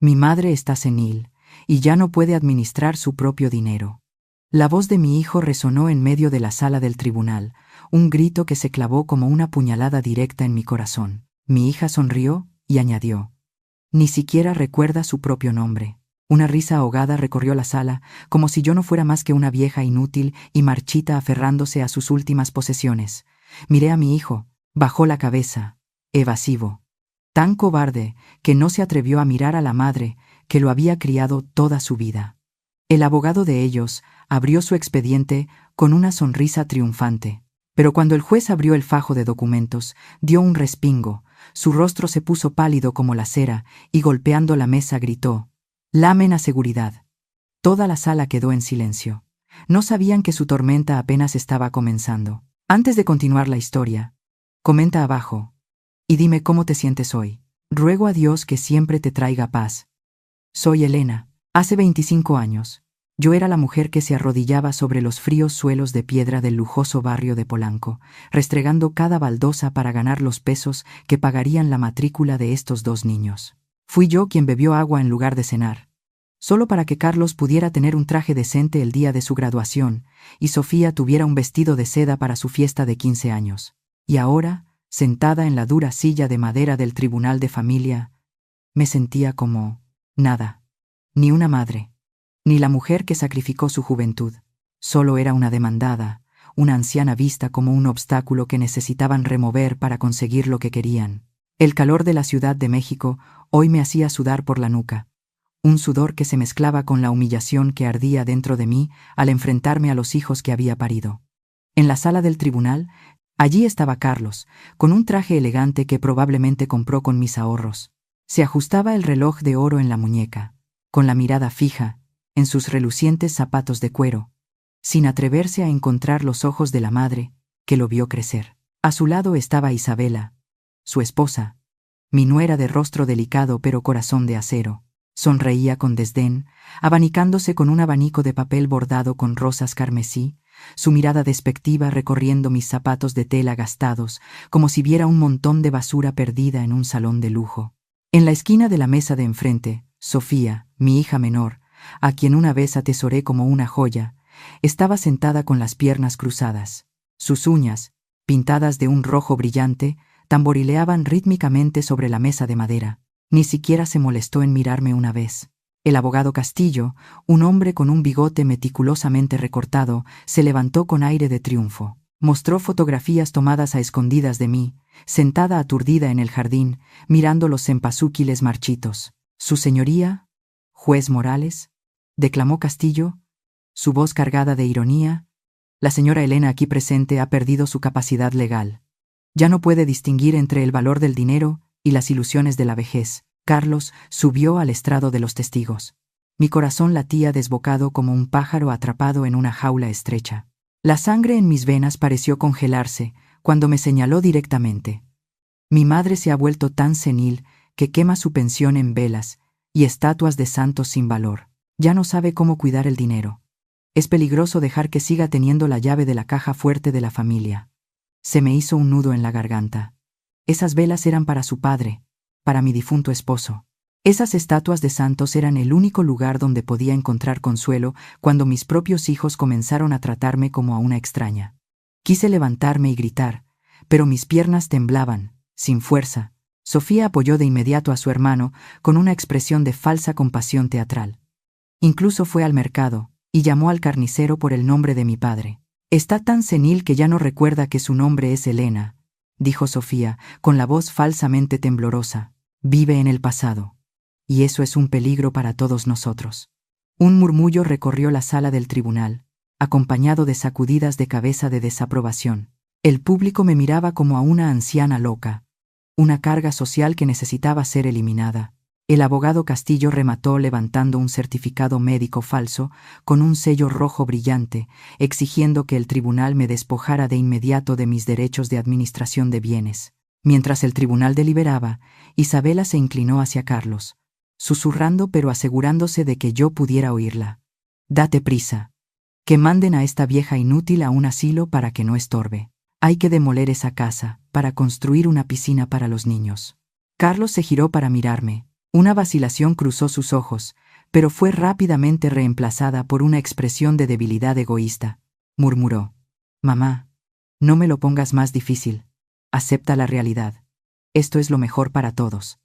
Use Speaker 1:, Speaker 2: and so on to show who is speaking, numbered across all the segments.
Speaker 1: Mi madre está senil, y ya no puede administrar su propio dinero. La voz de mi hijo resonó en medio de la sala del tribunal, un grito que se clavó como una puñalada directa en mi corazón. Mi hija sonrió y añadió: «Ni siquiera recuerda su propio nombre». Una risa ahogada recorrió la sala, como si yo no fuera más que una vieja inútil y marchita aferrándose a sus últimas posesiones. Miré a mi hijo, bajó la cabeza, evasivo. Tan cobarde que no se atrevió a mirar a la madre que lo había criado toda su vida. El abogado de ellos abrió su expediente con una sonrisa triunfante. Pero cuando el juez abrió el fajo de documentos, dio un respingo, su rostro se puso pálido como la cera y golpeando la mesa gritó: «Lamen a seguridad». Toda la sala quedó en silencio. No sabían que su tormenta apenas estaba comenzando. Antes de continuar la historia, comenta abajo y dime cómo te sientes hoy. Ruego a Dios que siempre te traiga paz. Soy Elena. Hace 25 años, yo era la mujer que se arrodillaba sobre los fríos suelos de piedra del lujoso barrio de Polanco, restregando cada baldosa para ganar los pesos que pagarían la matrícula de estos 2 niños. Fui yo quien bebió agua en lugar de cenar, solo para que Carlos pudiera tener un traje decente el día de su graduación y Sofía tuviera un vestido de seda para su fiesta de 15 años. Y ahora, sentada en la dura silla de madera del tribunal de familia, me sentía como nada, ni una madre, ni la mujer que sacrificó su juventud. Solo era una demandada, una anciana vista como un obstáculo que necesitaban remover para conseguir lo que querían. El calor de la Ciudad de México hoy me hacía sudar por la nuca, un sudor que se mezclaba con la humillación que ardía dentro de mí al enfrentarme a los hijos que había parido. En la sala del tribunal, allí estaba Carlos, con un traje elegante que probablemente compró con mis ahorros. Se ajustaba el reloj de oro en la muñeca, con la mirada fija en sus relucientes zapatos de cuero, sin atreverse a encontrar los ojos de la madre que lo vio crecer. A su lado estaba Isabela, su esposa, mi nuera de rostro delicado pero corazón de acero. Sonreía con desdén, abanicándose con un abanico de papel bordado con rosas carmesí, su mirada despectiva recorriendo mis zapatos de tela gastados, como si viera un montón de basura perdida en un salón de lujo. En la esquina de la mesa de enfrente, Sofía, mi hija menor, a quien una vez atesoré como una joya, estaba sentada con las piernas cruzadas. Sus uñas, pintadas de un rojo brillante, tamborileaban rítmicamente sobre la mesa de madera. Ni siquiera se molestó en mirarme una vez. El abogado Castillo, un hombre con un bigote meticulosamente recortado, se levantó con aire de triunfo. Mostró fotografías tomadas a escondidas de mí, sentada aturdida en el jardín, mirando los cempasúquiles marchitos. «Su señoría, juez Morales», declamó Castillo, su voz cargada de ironía, «la señora Elena aquí presente ha perdido su capacidad legal. Ya no puede distinguir entre el valor del dinero y las ilusiones de la vejez». Carlos subió al estrado de los testigos. Mi corazón latía desbocado como un pájaro atrapado en una jaula estrecha. La sangre en mis venas pareció congelarse cuando me señaló directamente. «Mi madre se ha vuelto tan senil que quema su pensión en velas y estatuas de santos sin valor. Ya no sabe cómo cuidar el dinero. Es peligroso dejar que siga teniendo la llave de la caja fuerte de la familia». Se me hizo un nudo en la garganta. Esas velas eran para su padre, para mi difunto esposo. Esas estatuas de santos eran el único lugar donde podía encontrar consuelo cuando mis propios hijos comenzaron a tratarme como a una extraña. Quise levantarme y gritar, pero mis piernas temblaban, sin fuerza. Sofía apoyó de inmediato a su hermano con una expresión de falsa compasión teatral. Incluso fue al mercado y llamó al carnicero por el nombre de mi padre. «Está tan senil que ya no recuerda que su nombre es Elena», dijo Sofía, con la voz falsamente temblorosa. «Vive en el pasado. Y eso es un peligro para todos nosotros». Un murmullo recorrió la sala del tribunal, acompañado de sacudidas de cabeza de desaprobación. El público me miraba como a una anciana loca, una carga social que necesitaba ser eliminada. El abogado Castillo remató levantando un certificado médico falso con un sello rojo brillante, exigiendo que el tribunal me despojara de inmediato de mis derechos de administración de bienes. Mientras el tribunal deliberaba, Isabela se inclinó hacia Carlos, susurrando pero asegurándose de que yo pudiera oírla. «Date prisa. Que manden a esta vieja inútil a un asilo para que no estorbe. Hay que demoler esa casa para construir una piscina para los niños». Carlos se giró para mirarme, Una vacilación cruzó sus ojos, pero fue rápidamente reemplazada por una expresión de debilidad egoísta. Murmuró: «Mamá, no me lo pongas más difícil. Acepta la realidad. Esto es lo mejor para todos».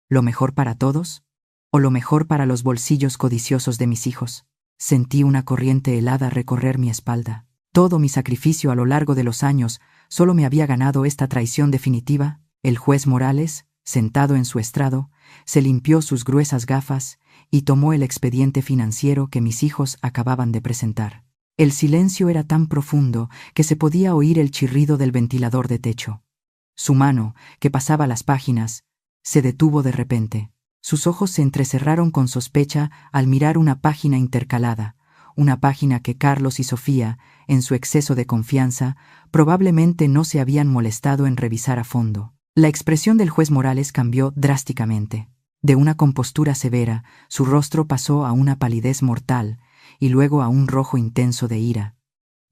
Speaker 1: ¿Lo mejor para todos? ¿O lo mejor para los bolsillos codiciosos de mis hijos? Sentí una corriente helada recorrer mi espalda. Todo mi sacrificio a lo largo de los años solo me había ganado esta traición definitiva. El juez Morales, sentado en su estrado, se limpió sus gruesas gafas y tomó el expediente financiero que mis hijos acababan de presentar. El silencio era tan profundo que se podía oír el chirrido del ventilador de techo. Su mano, que pasaba las páginas, se detuvo de repente. Sus ojos se entrecerraron con sospecha al mirar una página intercalada, una página que Carlos y Sofía, en su exceso de confianza, probablemente no se habían molestado en revisar a fondo. La expresión del juez Morales cambió drásticamente. De una compostura severa, su rostro pasó a una palidez mortal y luego a un rojo intenso de ira.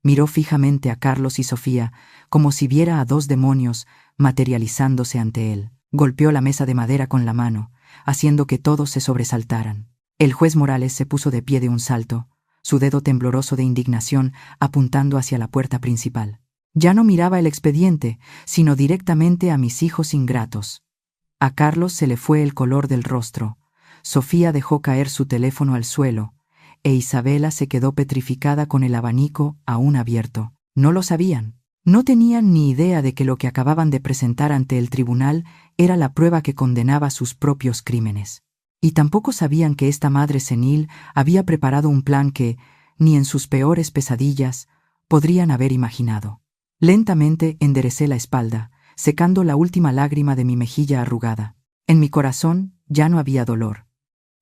Speaker 1: Miró fijamente a Carlos y Sofía como si viera a dos demonios materializándose ante él. Golpeó la mesa de madera con la mano, haciendo que todos se sobresaltaran. El juez Morales se puso de pie de un salto, su dedo tembloroso de indignación apuntando hacia la puerta principal. Ya no miraba el expediente, sino directamente a mis hijos ingratos. A Carlos se le fue el color del rostro, Sofía dejó caer su teléfono al suelo, e Isabela se quedó petrificada con el abanico aún abierto. No lo sabían. No tenían ni idea de que lo que acababan de presentar ante el tribunal era la prueba que condenaba sus propios crímenes. Y tampoco sabían que esta madre senil había preparado un plan que, ni en sus peores pesadillas, podrían haber imaginado. Lentamente enderecé la espalda, secando la última lágrima de mi mejilla arrugada. En mi corazón ya no había dolor,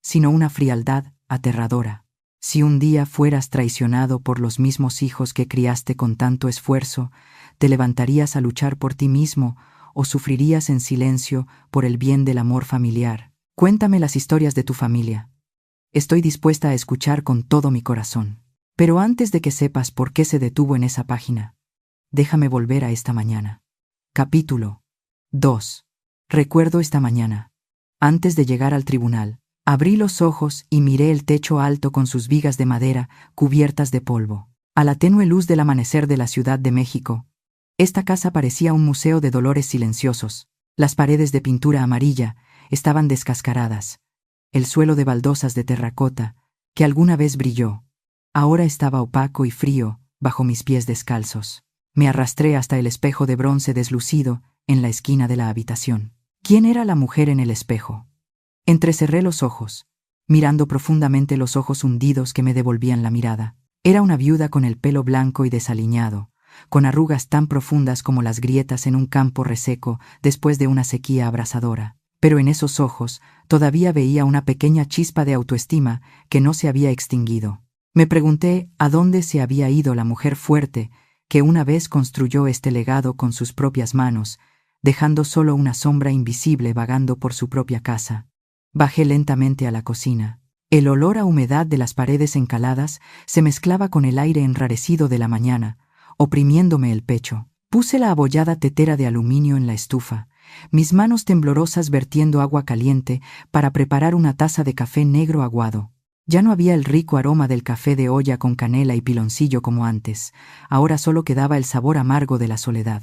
Speaker 1: sino una frialdad aterradora. Si un día fueras traicionado por los mismos hijos que criaste con tanto esfuerzo, ¿te levantarías a luchar por ti mismo o sufrirías en silencio por el bien del amor familiar? Cuéntame las historias de tu familia. Estoy dispuesta a escuchar con todo mi corazón. Pero antes de que sepas por qué se detuvo en esa página, déjame volver a esta mañana. Capítulo 2. Recuerdo esta mañana. Antes de llegar al tribunal, abrí los ojos y miré el techo alto con sus vigas de madera cubiertas de polvo. A la tenue luz del amanecer de la Ciudad de México, esta casa parecía un museo de dolores silenciosos. Las paredes de pintura amarilla estaban descascaradas. El suelo de baldosas de terracota, que alguna vez brilló, ahora estaba opaco y frío bajo mis pies descalzos. Me arrastré hasta el espejo de bronce deslucido en la esquina de la habitación. ¿Quién era la mujer en el espejo? Entrecerré los ojos, mirando profundamente los ojos hundidos que me devolvían la mirada. Era una viuda con el pelo blanco y desaliñado, con arrugas tan profundas como las grietas en un campo reseco después de una sequía abrasadora. Pero en esos ojos todavía veía una pequeña chispa de autoestima que no se había extinguido. Me pregunté a dónde se había ido la mujer fuerte que una vez construyó este legado con sus propias manos, dejando solo una sombra invisible vagando por su propia casa. Bajé lentamente a la cocina. El olor a humedad de las paredes encaladas se mezclaba con el aire enrarecido de la mañana, oprimiéndome el pecho. Puse la abollada tetera de aluminio en la estufa, mis manos temblorosas vertiendo agua caliente para preparar una taza de café negro aguado. Ya no había el rico aroma del café de olla con canela y piloncillo como antes, ahora solo quedaba el sabor amargo de la soledad.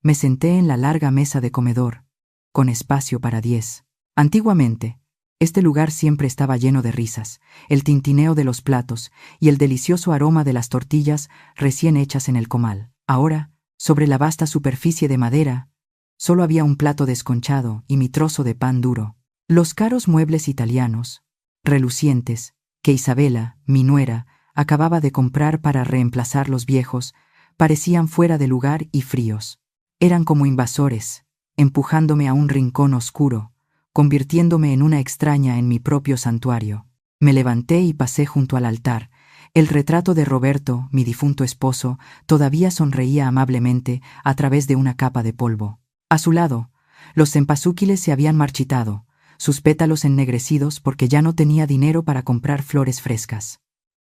Speaker 1: Me senté en la larga mesa de comedor, con espacio para 10. Antiguamente, este lugar siempre estaba lleno de risas, el tintineo de los platos y el delicioso aroma de las tortillas recién hechas en el comal. Ahora, sobre la vasta superficie de madera, solo había un plato desconchado y mi trozo de pan duro. Los caros muebles italianos, relucientes, que Isabela, mi nuera, acababa de comprar para reemplazar los viejos, parecían fuera de lugar y fríos. Eran como invasores, empujándome a un rincón oscuro, convirtiéndome en una extraña en mi propio santuario. Me levanté y pasé junto al altar. El retrato de Roberto, mi difunto esposo, todavía sonreía amablemente a través de una capa de polvo. A su lado, los cempasúquiles se habían marchitado, sus pétalos ennegrecidos porque ya no tenía dinero para comprar flores frescas.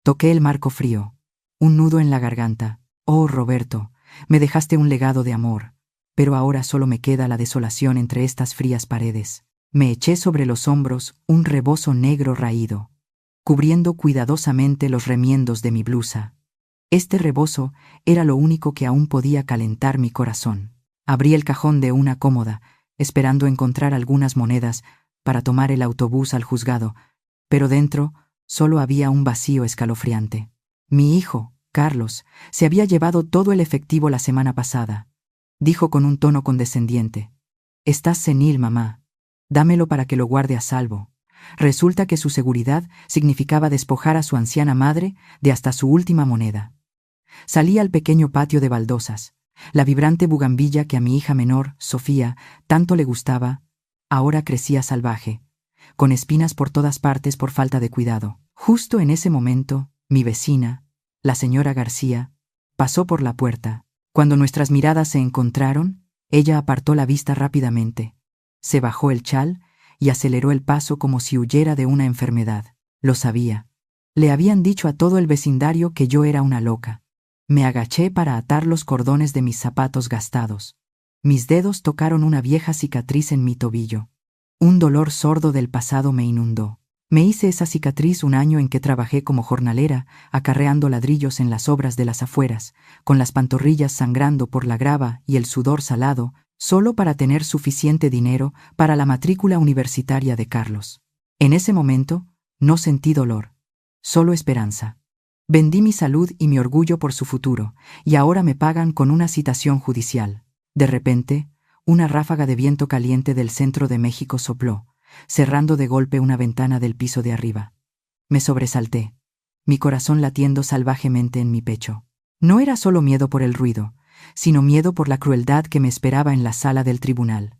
Speaker 1: Toqué el marco frío, un nudo en la garganta. Oh, Roberto, me dejaste un legado de amor, pero ahora solo me queda la desolación entre estas frías paredes. Me eché sobre los hombros un rebozo negro raído, cubriendo cuidadosamente los remiendos de mi blusa. Este rebozo era lo único que aún podía calentar mi corazón. Abrí el cajón de una cómoda, esperando encontrar algunas monedas para tomar el autobús al juzgado, pero dentro solo había un vacío escalofriante. Mi hijo, Carlos, se había llevado todo el efectivo la semana pasada. Dijo con un tono condescendiente: «Estás senil, mamá. Dámelo para que lo guarde a salvo». Resulta que su seguridad significaba despojar a su anciana madre de hasta su última moneda. Salí al pequeño patio de baldosas. La vibrante bugambilla que a mi hija menor, Sofía, tanto le gustaba, ahora crecía salvaje, con espinas por todas partes por falta de cuidado. Justo en ese momento, mi vecina, la señora García, pasó por la puerta. Cuando nuestras miradas se encontraron, ella apartó la vista rápidamente, se bajó el chal y aceleró el paso como si huyera de una enfermedad. Lo sabía. Le habían dicho a todo el vecindario que yo era una loca. Me agaché para atar los cordones de mis zapatos gastados. Mis dedos tocaron una vieja cicatriz en mi tobillo. Un dolor sordo del pasado me inundó. Me hice esa cicatriz un año en que trabajé como jornalera, acarreando ladrillos en las obras de las afueras, con las pantorrillas sangrando por la grava y el sudor salado, solo para tener suficiente dinero para la matrícula universitaria de Carlos. En ese momento, no sentí dolor, solo esperanza. Vendí mi salud y mi orgullo por su futuro, y ahora me pagan con una citación judicial. De repente, una ráfaga de viento caliente del centro de México sopló, cerrando de golpe una ventana del piso de arriba. Me sobresalté, mi corazón latiendo salvajemente en mi pecho. No era solo miedo por el ruido, sino miedo por la crueldad que me esperaba en la sala del tribunal.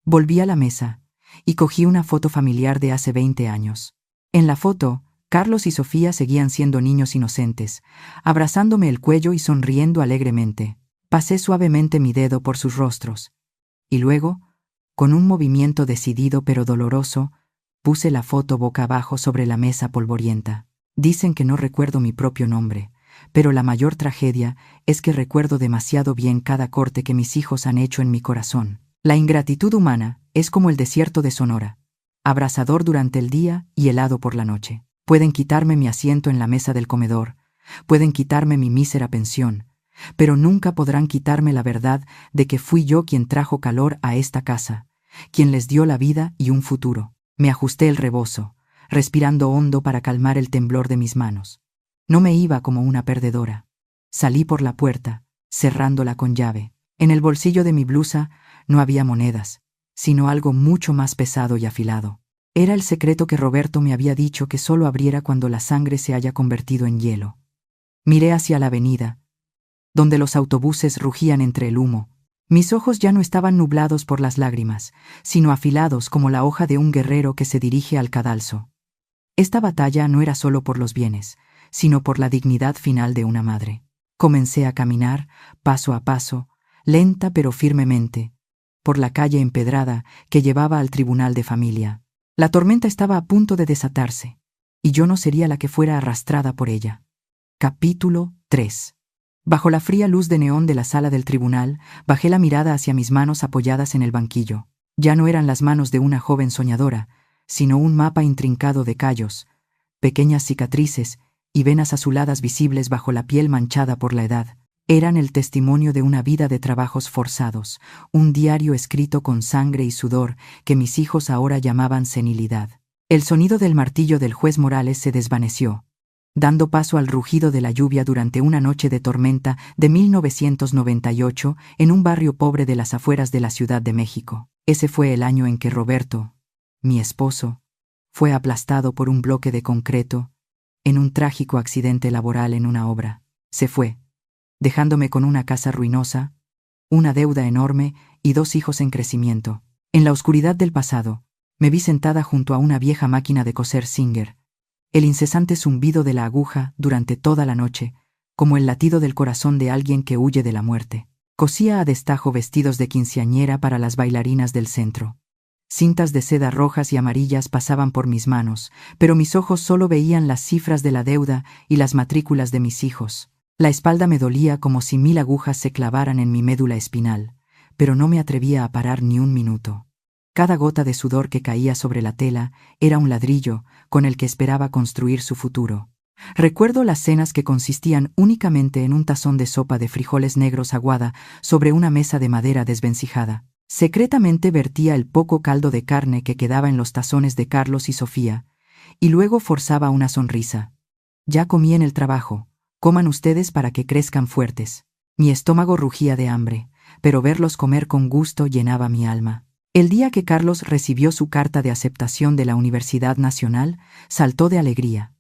Speaker 1: Volví a la mesa y cogí una foto familiar de hace 20 años. En la foto, Carlos y Sofía seguían siendo niños inocentes, abrazándome el cuello y sonriendo alegremente. Pasé suavemente mi dedo por sus rostros, y luego, con un movimiento decidido pero doloroso, puse la foto boca abajo sobre la mesa polvorienta. Dicen que no recuerdo mi propio nombre, pero la mayor tragedia es que recuerdo demasiado bien cada corte que mis hijos han hecho en mi corazón. La ingratitud humana es como el desierto de Sonora, abrasador durante el día y helado por la noche. Pueden quitarme mi asiento en la mesa del comedor, pueden quitarme mi mísera pensión, pero nunca podrán quitarme la verdad de que fui yo quien trajo calor a esta casa, quien les dio la vida y un futuro. Me ajusté el rebozo, respirando hondo para calmar el temblor de mis manos. No me iba como una perdedora. Salí por la puerta, cerrándola con llave. En el bolsillo de mi blusa no había monedas, sino algo mucho más pesado y afilado. Era el secreto que Roberto me había dicho que solo abriera cuando la sangre se haya convertido en hielo. Miré hacia la avenida, donde los autobuses rugían entre el humo. Mis ojos ya no estaban nublados por las lágrimas, sino afilados como la hoja de un guerrero que se dirige al cadalso. Esta batalla no era solo por los bienes, sino por la dignidad final de una madre. Comencé a caminar, paso a paso, lenta pero firmemente, por la calle empedrada que llevaba al tribunal de familia. La tormenta estaba a punto de desatarse, y yo no sería la que fuera arrastrada por ella. Capítulo 3. Bajo la fría luz de neón de la sala del tribunal, bajé la mirada hacia mis manos apoyadas en el banquillo. Ya no eran las manos de una joven soñadora, sino un mapa intrincado de callos, pequeñas cicatrices y venas azuladas visibles bajo la piel manchada por la edad. Eran el testimonio de una vida de trabajos forzados, un diario escrito con sangre y sudor que mis hijos ahora llamaban senilidad. El sonido del martillo del juez Morales se desvaneció, dando paso al rugido de la lluvia durante una noche de tormenta de 1998 en un barrio pobre de las afueras de la Ciudad de México. Ese fue el año en que Roberto, mi esposo, fue aplastado por un bloque de concreto en un trágico accidente laboral en una obra. Se fue, dejándome con una casa ruinosa, una deuda enorme y 2 hijos en crecimiento. En la oscuridad del pasado, me vi sentada junto a una vieja máquina de coser Singer, el incesante zumbido de la aguja durante toda la noche, como el latido del corazón de alguien que huye de la muerte. Cosía a destajo vestidos de quinceañera para las bailarinas del centro. Cintas de seda rojas y amarillas pasaban por mis manos, pero mis ojos solo veían las cifras de la deuda y las matrículas de mis hijos. La espalda me dolía como si 1000 agujas se clavaran en mi médula espinal, pero no me atrevía a parar ni un minuto. Cada gota de sudor que caía sobre la tela era un ladrillo con el que esperaba construir su futuro. Recuerdo las cenas que consistían únicamente en un tazón de sopa de frijoles negros aguada sobre una mesa de madera desvencijada. Secretamente vertía el poco caldo de carne que quedaba en los tazones de Carlos y Sofía, y luego forzaba una sonrisa. Ya comí en el trabajo, coman ustedes para que crezcan fuertes. Mi estómago rugía de hambre, pero verlos comer con gusto llenaba mi alma. El día que Carlos recibió su carta de aceptación de la Universidad Nacional, saltó de alegría.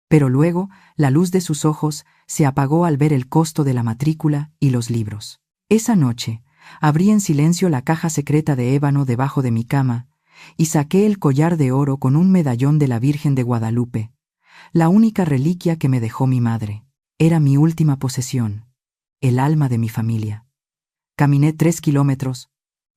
Speaker 1: Pero luego, la luz de sus ojos se apagó al ver el costo de la matrícula y los libros. Esa noche, abrí en silencio la caja secreta de ébano debajo de mi cama y saqué el collar de oro con un medallón de la Virgen de Guadalupe, la única reliquia que me dejó mi madre. Era mi última posesión, el alma de mi familia. Caminé 3 kilómetros,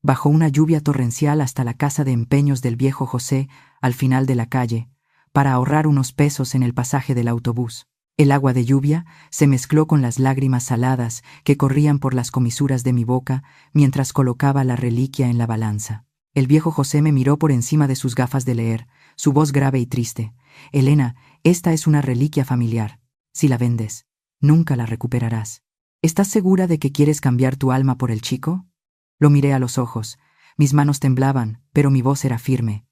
Speaker 1: bajo una lluvia torrencial hasta la casa de empeños del viejo José, al final de la calle, para ahorrar unos pesos en el pasaje del autobús. El agua de lluvia se mezcló con las lágrimas saladas que corrían por las comisuras de mi boca mientras colocaba la reliquia en la balanza. El viejo José me miró por encima de sus gafas de leer, su voz grave y triste. «Elena, esta es una reliquia familiar. Si la vendes, nunca la recuperarás. ¿Estás segura de que quieres cambiar tu alma por el chico?» Lo miré a los ojos. Mis manos temblaban, pero mi voz era firme.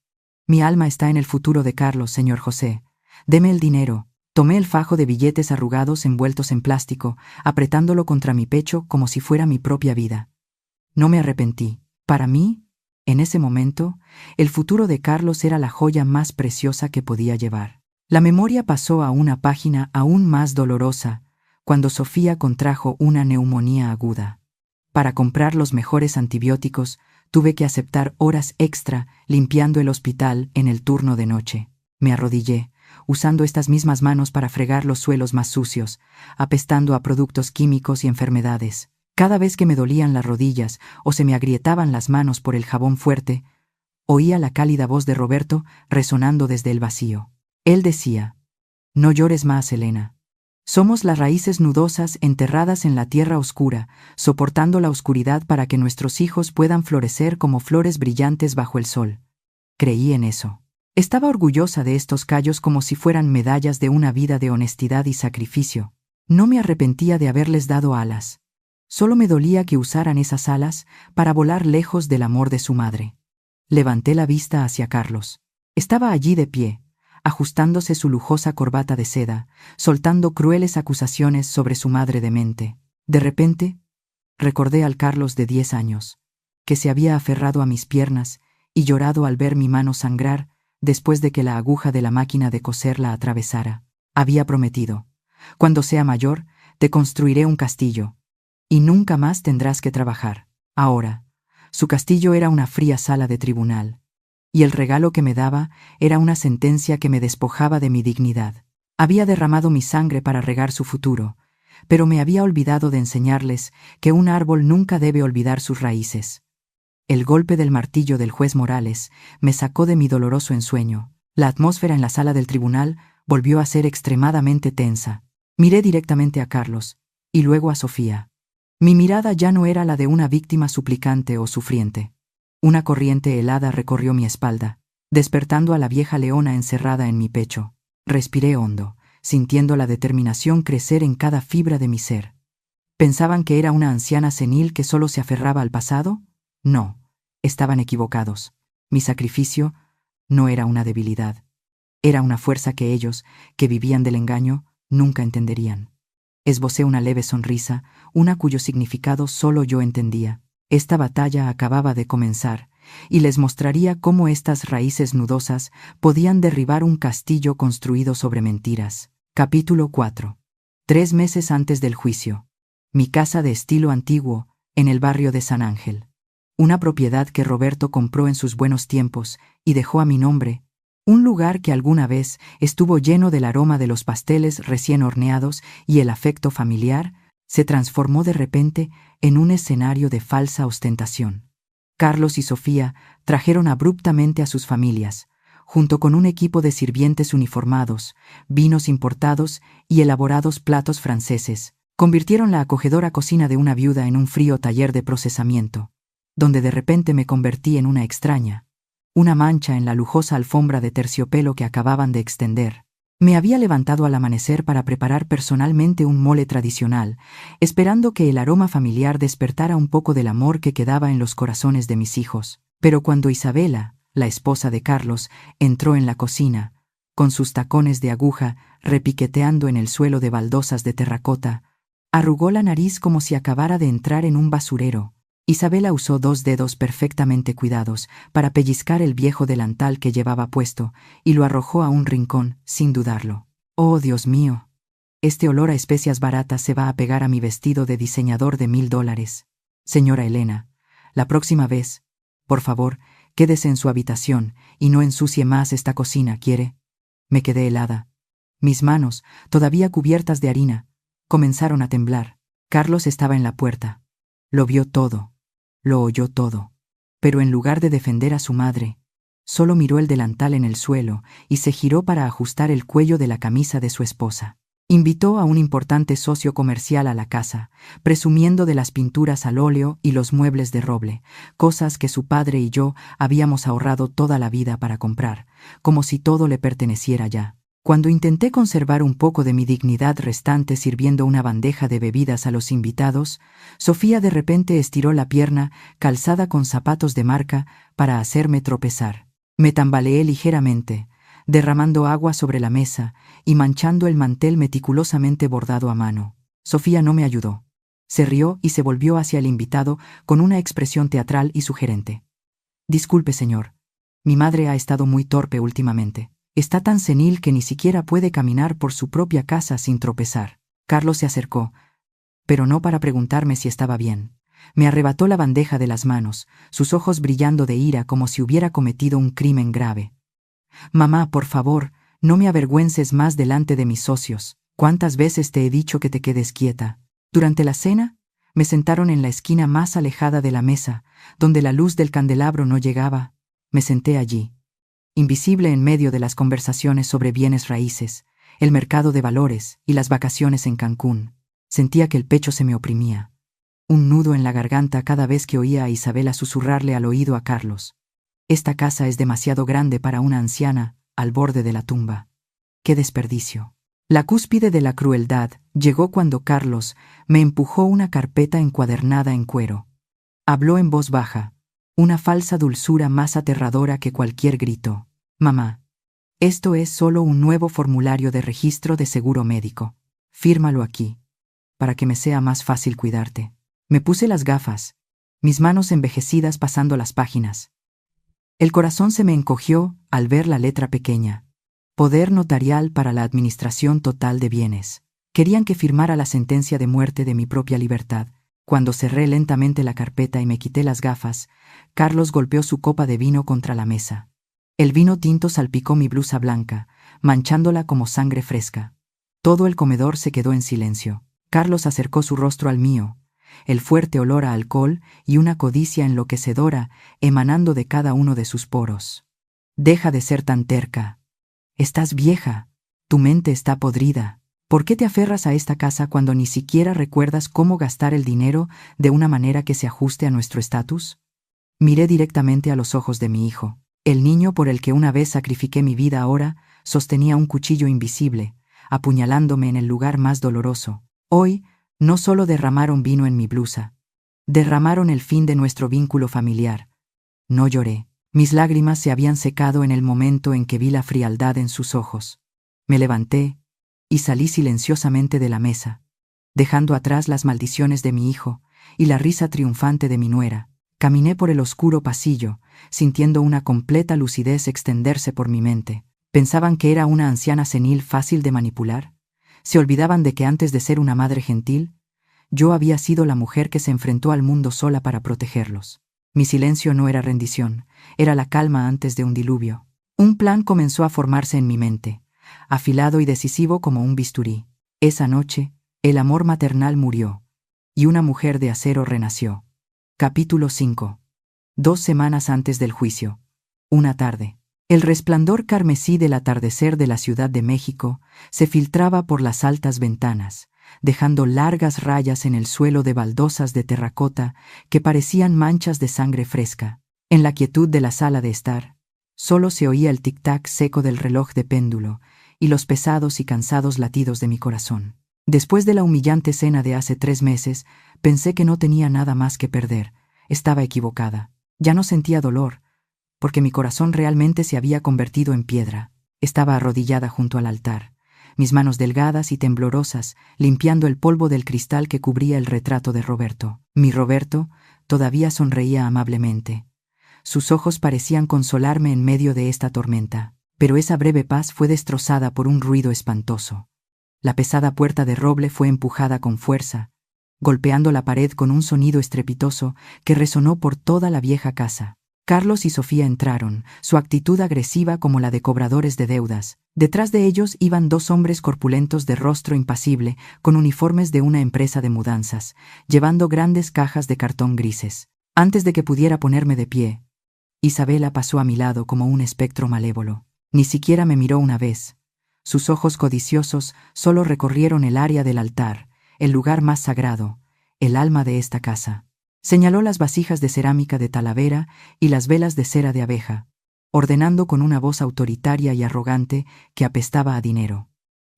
Speaker 1: «Mi alma está en el futuro de Carlos, señor José. Deme el dinero». Tomé el fajo de billetes arrugados envueltos en plástico, apretándolo contra mi pecho como si fuera mi propia vida. No me arrepentí. Para mí, en ese momento, el futuro de Carlos era la joya más preciosa que podía llevar. La memoria pasó a una página aún más dolorosa, cuando Sofía contrajo una neumonía aguda. Para comprar los mejores antibióticos, tuve que aceptar horas extra limpiando el hospital en el turno de noche. Me arrodillé, usando estas mismas manos para fregar los suelos más sucios, apestando a productos químicos y enfermedades. Cada vez que me dolían las rodillas o se me agrietaban las manos por el jabón fuerte, oía la cálida voz de Roberto resonando desde el vacío. Él decía: «No llores más, Elena. Somos las raíces nudosas enterradas en la tierra oscura, soportando la oscuridad para que nuestros hijos puedan florecer como flores brillantes bajo el sol». Creí en eso. Estaba orgullosa de estos callos como si fueran medallas de una vida de honestidad y sacrificio. No me arrepentía de haberles dado alas. Solo me dolía que usaran esas alas para volar lejos del amor de su madre. Levanté la vista hacia Carlos. Estaba allí de pie, ajustándose su lujosa corbata de seda, soltando crueles acusaciones sobre su madre demente. De repente, recordé al Carlos de 10 años, que se había aferrado a mis piernas y llorado al ver mi mano sangrar después de que la aguja de la máquina de coser la atravesara. Había prometido: «Cuando sea mayor, te construiré un castillo, y nunca más tendrás que trabajar». Ahora, su castillo era una fría sala de tribunal, y el regalo que me daba era una sentencia que me despojaba de mi dignidad. Había derramado mi sangre para regar su futuro, pero me había olvidado de enseñarles que un árbol nunca debe olvidar sus raíces. El golpe del martillo del juez Morales me sacó de mi doloroso ensueño. La atmósfera en la sala del tribunal volvió a ser extremadamente tensa. Miré directamente a Carlos, y luego a Sofía. Mi mirada ya no era la de una víctima suplicante o sufriente. Una corriente helada recorrió mi espalda, despertando a la vieja leona encerrada en mi pecho. Respiré hondo, sintiendo la determinación crecer en cada fibra de mi ser. ¿Pensaban que era una anciana senil que solo se aferraba al pasado? No, estaban equivocados. Mi sacrificio no era una debilidad. Era una fuerza que ellos, que vivían del engaño, nunca entenderían. Esbocé una leve sonrisa, una cuyo significado solo yo entendía. Esta batalla acababa de comenzar, y les mostraría cómo estas raíces nudosas podían derribar un castillo construido sobre mentiras. Capítulo 4. 3 meses antes del juicio. Mi casa de estilo antiguo, en el barrio de San Ángel. Una propiedad que Roberto compró en sus buenos tiempos y dejó a mi nombre. Un lugar que alguna vez estuvo lleno del aroma de los pasteles recién horneados y el afecto familiar, se transformó de repente en un escenario de falsa ostentación. Carlos y Sofía trajeron abruptamente a sus familias, junto con un equipo de sirvientes uniformados, vinos importados y elaborados platos franceses. Convirtieron la acogedora cocina de una viuda en un frío taller de procesamiento, donde de repente me convertí en una extraña. una mancha en la lujosa alfombra de terciopelo que acababan de extender. Me había levantado al amanecer para preparar personalmente un mole tradicional, esperando que el aroma familiar despertara un poco del amor que quedaba en los corazones de mis hijos. Pero cuando Isabela, la esposa de Carlos, entró en la cocina, con sus tacones de aguja repiqueteando en el suelo de baldosas de terracota, arrugó la nariz como si acabara de entrar en un basurero. Isabela usó 2 dedos perfectamente cuidados para pellizcar el viejo delantal que llevaba puesto y lo arrojó a un rincón, sin dudarlo. ¡Oh, Dios mío! Este olor a especias baratas se va a pegar a mi vestido de diseñador de $1000. Señora Elena, la próxima vez, por favor, quédese en su habitación y no ensucie más esta cocina, ¿quiere? Me quedé helada. Mis manos, todavía cubiertas de harina, comenzaron a temblar. Carlos estaba en la puerta. Lo vio todo. Lo oyó todo. Pero en lugar de defender a su madre, solo miró el delantal en el suelo y se giró para ajustar el cuello de la camisa de su esposa. Invitó a un importante socio comercial a la casa, presumiendo de las pinturas al óleo y los muebles de roble, cosas que su padre y yo habíamos ahorrado toda la vida para comprar, como si todo le perteneciera ya. Cuando intenté conservar un poco de mi dignidad restante sirviendo una bandeja de bebidas a los invitados, Sofía de repente estiró la pierna, calzada con zapatos de marca, para hacerme tropezar. Me tambaleé ligeramente, derramando agua sobre la mesa y manchando el mantel meticulosamente bordado a mano. Sofía no me ayudó. Se rió y se volvió hacia el invitado con una expresión teatral y sugerente. «Disculpe, señor. Mi madre ha estado muy torpe últimamente. Está tan senil que ni siquiera puede caminar por su propia casa sin tropezar». Carlos se acercó, pero no para preguntarme si estaba bien. Me arrebató la bandeja de las manos, sus ojos brillando de ira como si hubiera cometido un crimen grave. «Mamá, por favor, no me avergüences más delante de mis socios. ¿Cuántas veces te he dicho que te quedes quieta?» Durante la cena, me sentaron en la esquina más alejada de la mesa, donde la luz del candelabro no llegaba. Me senté allí, invisible en medio de las conversaciones sobre bienes raíces, el mercado de valores y las vacaciones en Cancún. Sentía que el pecho se me oprimía. Un nudo en la garganta cada vez que oía a Isabela susurrarle al oído a Carlos: «Esta casa es demasiado grande para una anciana al borde de la tumba». ¡Qué desperdicio! La cúspide de la crueldad llegó cuando Carlos me empujó una carpeta encuadernada en cuero. Habló en voz baja, una falsa dulzura más aterradora que cualquier grito. «Mamá, esto es solo un nuevo formulario de registro de seguro médico. Fírmalo aquí, para que me sea más fácil cuidarte». Me puse las gafas, mis manos envejecidas pasando las páginas. El corazón se me encogió al ver la letra pequeña. Poder notarial para la administración total de bienes. Querían que firmara la sentencia de muerte de mi propia libertad. Cuando cerré lentamente la carpeta y me quité las gafas, Carlos golpeó su copa de vino contra la mesa. El vino tinto salpicó mi blusa blanca, manchándola como sangre fresca. Todo el comedor se quedó en silencio. Carlos acercó su rostro al mío, el fuerte olor a alcohol y una codicia enloquecedora emanando de cada uno de sus poros. «Deja de ser tan terca. Estás vieja. Tu mente está podrida. ¿Por qué te aferras a esta casa cuando ni siquiera recuerdas cómo gastar el dinero de una manera que se ajuste a nuestro estatus?» Miré directamente a los ojos de mi hijo. El niño por el que una vez sacrifiqué mi vida ahora sostenía un cuchillo invisible, apuñalándome en el lugar más doloroso. Hoy, no solo derramaron vino en mi blusa, derramaron el fin de nuestro vínculo familiar. No lloré. Mis lágrimas se habían secado en el momento en que vi la frialdad en sus ojos. Me levanté y salí silenciosamente de la mesa, dejando atrás las maldiciones de mi hijo y la risa triunfante de mi nuera. Caminé por el oscuro pasillo, sintiendo una completa lucidez extenderse por mi mente. ¿Pensaban que era una anciana senil fácil de manipular? ¿Se olvidaban de que antes de ser una madre gentil, yo había sido la mujer que se enfrentó al mundo sola para protegerlos? Mi silencio no era rendición, era la calma antes de un diluvio. Un plan comenzó a formarse en mi mente, afilado y decisivo como un bisturí. Esa noche, el amor maternal murió, y una mujer de acero renació. Capítulo 5. 2 semanas antes del juicio. Una tarde. El resplandor carmesí del atardecer de la Ciudad de México se filtraba por las altas ventanas, dejando largas rayas en el suelo de baldosas de terracota que parecían manchas de sangre fresca. En la quietud de la sala de estar, Solo se oía el tic-tac seco del reloj de péndulo y los pesados y cansados latidos de mi corazón. Después de la humillante cena de hace 3 meses, pensé que no tenía nada más que perder. Estaba equivocada. Ya no sentía dolor, porque mi corazón realmente se había convertido en piedra. Estaba arrodillada junto al altar, mis manos delgadas y temblorosas, limpiando el polvo del cristal que cubría el retrato de Roberto. Mi Roberto todavía sonreía amablemente. Sus ojos parecían consolarme en medio de esta tormenta, pero esa breve paz fue destrozada por un ruido espantoso. La pesada puerta de roble fue empujada con fuerza, golpeando la pared con un sonido estrepitoso que resonó por toda la vieja casa. Carlos y Sofía entraron, su actitud agresiva como la de cobradores de deudas. Detrás de ellos iban 2 hombres corpulentos de rostro impasible, con uniformes de una empresa de mudanzas, llevando grandes cajas de cartón grises. Antes de que pudiera ponerme de pie, Isabela pasó a mi lado como un espectro malévolo. Ni siquiera me miró una vez. Sus ojos codiciosos solo recorrieron el área del altar, el lugar más sagrado, el alma de esta casa. Señaló las vasijas de cerámica de Talavera y las velas de cera de abeja, ordenando con una voz autoritaria y arrogante que apestaba a dinero: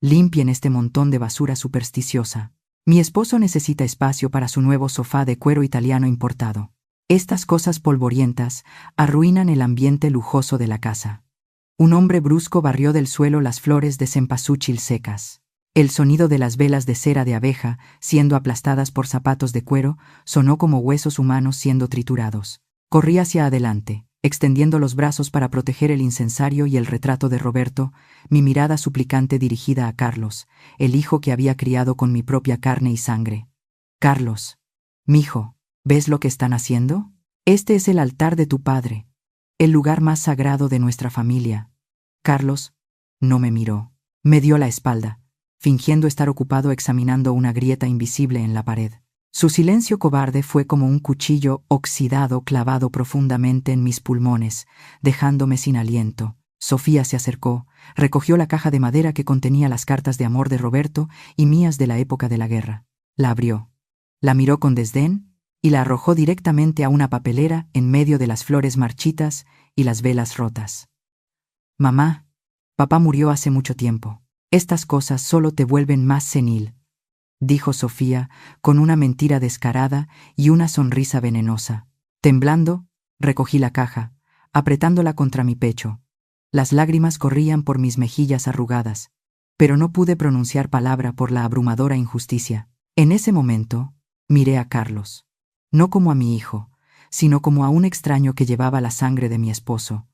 Speaker 1: limpien este montón de basura supersticiosa. Mi esposo necesita espacio para su nuevo sofá de cuero italiano importado. Estas cosas polvorientas arruinan el ambiente lujoso de la casa. Un hombre brusco barrió del suelo las flores de cempasúchil secas. El sonido de las velas de cera de abeja, siendo aplastadas por zapatos de cuero, sonó como huesos humanos siendo triturados. Corrí hacia adelante, extendiendo los brazos para proteger el incensario y el retrato de Roberto, mi mirada suplicante dirigida a Carlos, el hijo que había criado con mi propia carne y sangre. Carlos, mijo, ¿ves lo que están haciendo? Este es el altar de tu padre, el lugar más sagrado de nuestra familia. Carlos no me miró, me dio la espalda, fingiendo estar ocupado examinando una grieta invisible en la pared. Su silencio cobarde fue como un cuchillo oxidado clavado profundamente en mis pulmones, dejándome sin aliento. Sofía se acercó, recogió la caja de madera que contenía las cartas de amor de Roberto y mías de la época de la guerra. La abrió, la miró con desdén y la arrojó directamente a una papelera en medio de las flores marchitas y las velas rotas. Mamá, papá murió hace mucho tiempo. Estas cosas solo te vuelven más senil, dijo Sofía con una mentira descarada y una sonrisa venenosa. Temblando, recogí la caja, apretándola contra mi pecho. Las lágrimas corrían por mis mejillas arrugadas, pero no pude pronunciar palabra por la abrumadora injusticia. En ese momento, miré a Carlos, no como a mi hijo, sino como a un extraño que llevaba la sangre de mi esposo,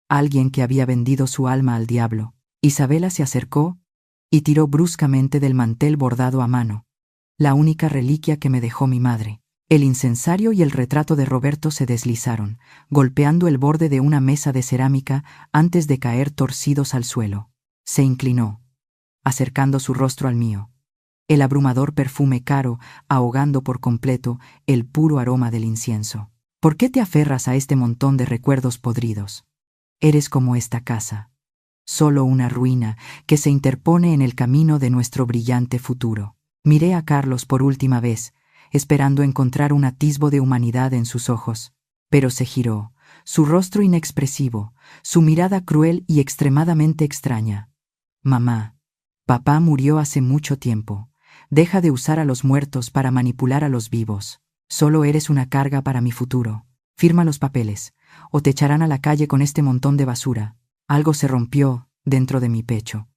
Speaker 1: alguien que había vendido su alma al diablo. Isabela se acercó y tiró bruscamente del mantel bordado a mano, la única reliquia que me dejó mi madre. El incensario y el retrato de Roberto se deslizaron, golpeando el borde de una mesa de cerámica antes de caer torcidos al suelo. Se inclinó, acercando su rostro al mío, el abrumador perfume caro ahogando por completo el puro aroma del incienso. ¿Por qué te aferras a este montón de recuerdos podridos? Eres como esta casa, solo una ruina que se interpone en el camino de nuestro brillante futuro. Miré a Carlos por última vez, esperando encontrar un atisbo de humanidad en sus ojos, pero se giró, su rostro inexpresivo, su mirada cruel y extremadamente extraña. Mamá, papá murió hace mucho tiempo. Deja de usar a los muertos para manipular a los vivos. Solo eres una carga para mi futuro. Firma los papeles, o te echarán a la calle con este montón de basura. Algo se rompió dentro de mi pecho.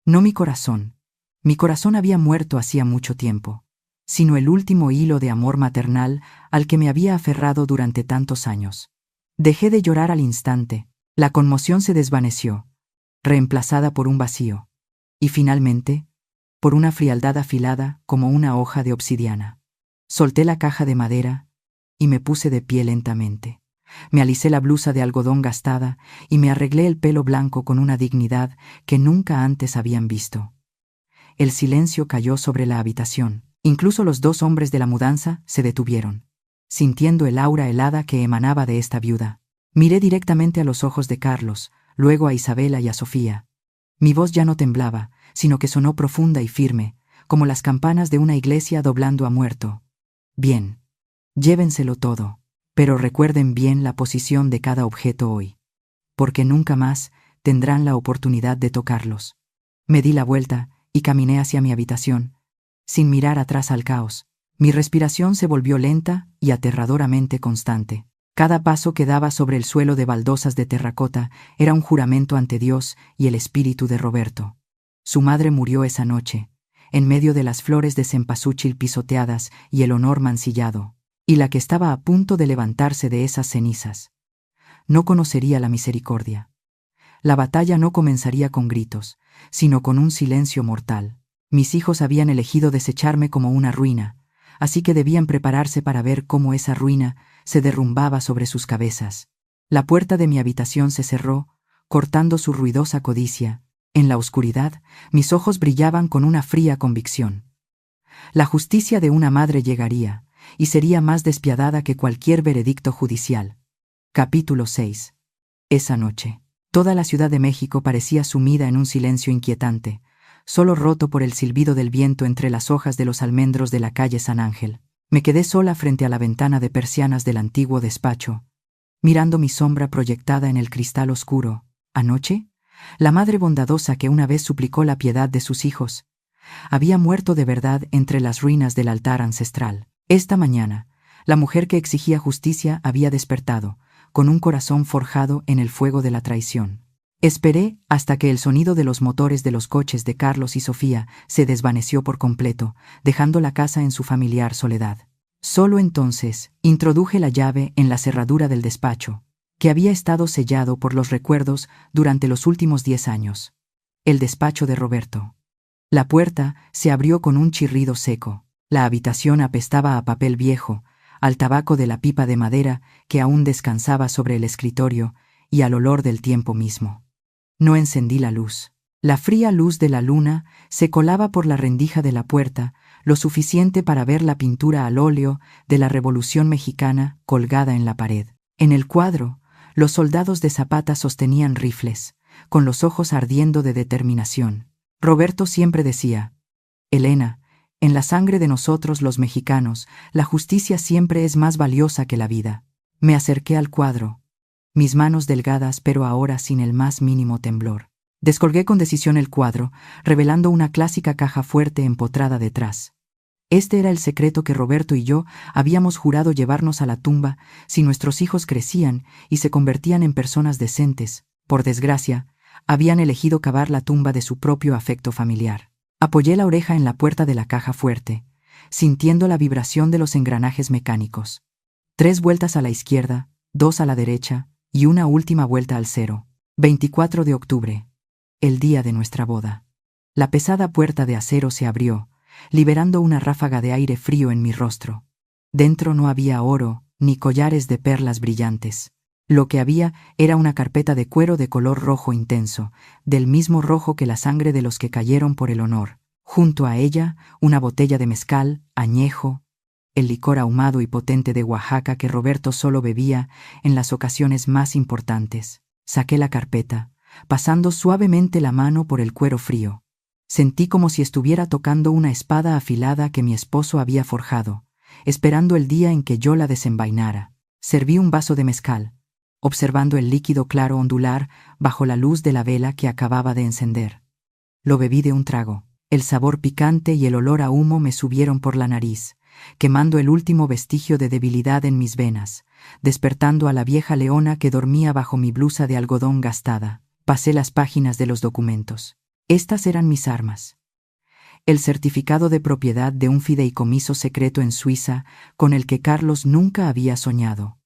Speaker 1: No mi corazón. Mi corazón había muerto hacía mucho tiempo, sino el último hilo de amor maternal al que me había aferrado durante tantos años. Dejé de llorar al instante. La conmoción se desvaneció, reemplazada por un vacío, y finalmente, por una frialdad afilada como una hoja de obsidiana. Solté la caja de madera y me puse de pie lentamente. Me alisé la blusa de algodón gastada y me arreglé el pelo blanco con una dignidad que nunca antes habían visto. El silencio cayó sobre la habitación. Incluso los 2 hombres de la mudanza se detuvieron, sintiendo el aura helada que emanaba de esta viuda. Miré directamente a los ojos de Carlos, luego a Isabela y a Sofía. Mi voz ya no temblaba, sino que sonó profunda y firme, como las campanas de una iglesia doblando a muerto. Bien, llévenselo todo, pero recuerden bien la posición de cada objeto hoy. porque nunca más tendrán la oportunidad de tocarlos. Me di la vuelta y caminé hacia mi habitación, sin mirar atrás al caos. Mi respiración se volvió lenta y aterradoramente constante. Cada paso que daba sobre el suelo de baldosas de terracota era un juramento ante Dios y el espíritu de Roberto. Su madre murió esa noche, en medio de las flores de cempasúchil pisoteadas y el honor mancillado, y la que estaba a punto de levantarse de esas cenizas no conocería la misericordia. La batalla no comenzaría con gritos, sino con un silencio mortal. Mis hijos habían elegido desecharme como una ruina, así que debían prepararse para ver cómo esa ruina se derrumbaba sobre sus cabezas. La puerta de mi habitación se cerró, cortando su ruidosa codicia. En la oscuridad, mis ojos brillaban con una fría convicción. La justicia de una madre llegaría, y sería más despiadada que cualquier veredicto judicial. Capítulo 6. Esa noche, toda la Ciudad de México parecía sumida en un silencio inquietante, solo roto por el silbido del viento entre las hojas de los almendros de la calle San Ángel. Me quedé sola frente a la ventana de persianas del antiguo despacho, mirando mi sombra proyectada en el cristal oscuro. Anoche, la madre bondadosa que una vez suplicó la piedad de sus hijos, había muerto de verdad entre las ruinas del altar ancestral. Esta mañana, la mujer que exigía justicia había despertado, con un corazón forjado en el fuego de la traición. Esperé hasta que el sonido de los motores de los coches de Carlos y Sofía se desvaneció por completo, dejando la casa en su familiar soledad. Solo entonces introduje la llave en la cerradura del despacho, que había estado sellado por los recuerdos durante los últimos 10 años. El despacho de Roberto. La puerta se abrió con un chirrido seco. La habitación apestaba a papel viejo, al tabaco de la pipa de madera que aún descansaba sobre el escritorio y al olor del tiempo mismo. No encendí la luz. La fría luz de la luna se colaba por la rendija de la puerta, lo suficiente para ver la pintura al óleo de la Revolución Mexicana colgada en la pared. En el cuadro, los soldados de Zapata sostenían rifles, con los ojos ardiendo de determinación. Roberto siempre decía: Elena, en la sangre de nosotros los mexicanos, la justicia siempre es más valiosa que la vida. Me acerqué al cuadro, mis manos delgadas pero ahora sin el más mínimo temblor. Descolgué con decisión el cuadro, revelando una clásica caja fuerte empotrada detrás. Este era el secreto que Roberto y yo habíamos jurado llevarnos a la tumba si nuestros hijos crecían y se convertían en personas decentes. Por desgracia, habían elegido cavar la tumba de su propio afecto familiar. Apoyé la oreja en la puerta de la caja fuerte, sintiendo la vibración de los engranajes mecánicos. 3 vueltas a la izquierda, 2 a la derecha y una última vuelta al 0. 24 de octubre. El día de nuestra boda. La pesada puerta de acero se abrió, liberando una ráfaga de aire frío en mi rostro. Dentro no había oro ni collares de perlas brillantes. Lo que había era una carpeta de cuero de color rojo intenso, del mismo rojo que la sangre de los que cayeron por el honor. Junto a ella, una botella de mezcal, añejo, el licor ahumado y potente de Oaxaca que Roberto solo bebía en las ocasiones más importantes. Saqué la carpeta, pasando suavemente la mano por el cuero frío. Sentí como si estuviera tocando una espada afilada que mi esposo había forjado, esperando el día en que yo la desenvainara. Serví un vaso de mezcal, observando el líquido claro ondular bajo la luz de la vela que acababa de encender. Lo bebí de un trago. El sabor picante y el olor a humo me subieron por la nariz, quemando el último vestigio de debilidad en mis venas, despertando a la vieja leona que dormía bajo mi blusa de algodón gastada. Pasé las páginas de los documentos. Estas eran mis armas. El certificado de propiedad de un fideicomiso secreto en Suiza con el que Carlos nunca había soñado.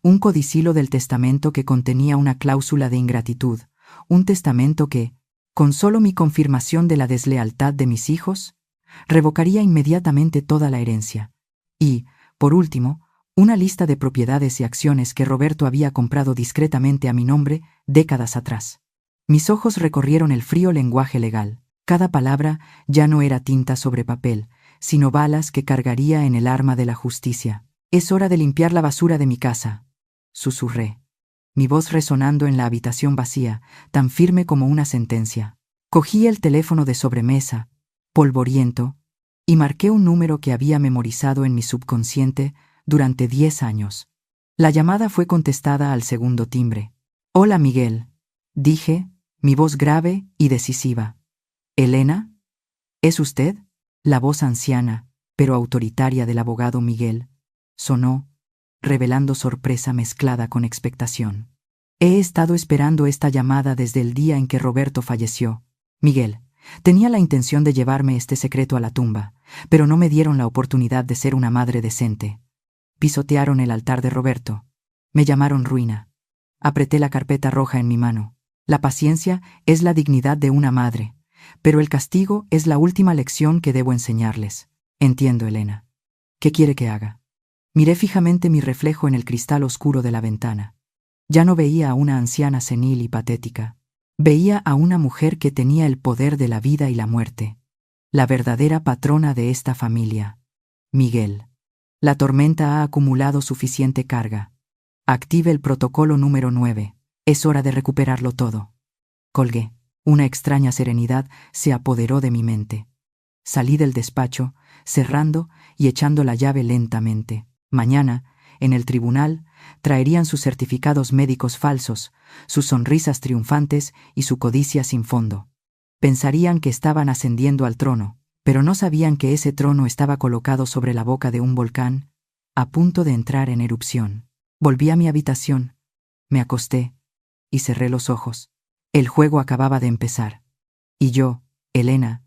Speaker 1: Un codicilo del testamento que contenía una cláusula de ingratitud, un testamento que, con solo mi confirmación de la deslealtad de mis hijos, revocaría inmediatamente toda la herencia. Y, por último, una lista de propiedades y acciones que Roberto había comprado discretamente a mi nombre décadas atrás. Mis ojos recorrieron el frío lenguaje legal. Cada palabra ya no era tinta sobre papel, sino balas que cargaría en el arma de la justicia. «Es hora de limpiar la basura de mi casa», susurré, mi voz resonando en la habitación vacía, tan firme como una sentencia. Cogí el teléfono de sobremesa, polvoriento, y marqué un número que había memorizado en mi subconsciente durante 10 años. La llamada fue contestada al segundo timbre. Hola, Miguel, dije, mi voz grave y decisiva. ¿Elena? ¿Es usted? La voz anciana, pero autoritaria del abogado Miguel, sonó, revelando sorpresa mezclada con expectación. He estado esperando esta llamada desde el día en que Roberto falleció. Miguel, tenía la intención de llevarme este secreto a la tumba, pero no me dieron la oportunidad de ser una madre decente. Pisotearon el altar de Roberto. Me llamaron ruina. Apreté la carpeta roja en mi mano. La paciencia es la dignidad de una madre, pero el castigo es la última lección que debo enseñarles. Entiendo, Elena. ¿Qué quiere que haga? Miré fijamente mi reflejo en el cristal oscuro de la ventana. Ya no veía a una anciana senil y patética. Veía a una mujer que tenía el poder de la vida y la muerte. La verdadera patrona de esta familia. Miguel. La tormenta ha acumulado suficiente carga. Active el protocolo número 9. Es hora de recuperarlo todo. Colgué. Una extraña serenidad se apoderó de mi mente. Salí del despacho, cerrando y echando la llave lentamente. Mañana, en el tribunal, traerían sus certificados médicos falsos, sus sonrisas triunfantes y su codicia sin fondo. Pensarían que estaban ascendiendo al trono, pero no sabían que ese trono estaba colocado sobre la boca de un volcán, a punto de entrar en erupción. Volví a mi habitación, me acosté y cerré los ojos. El juego acababa de empezar. Y yo, Elena,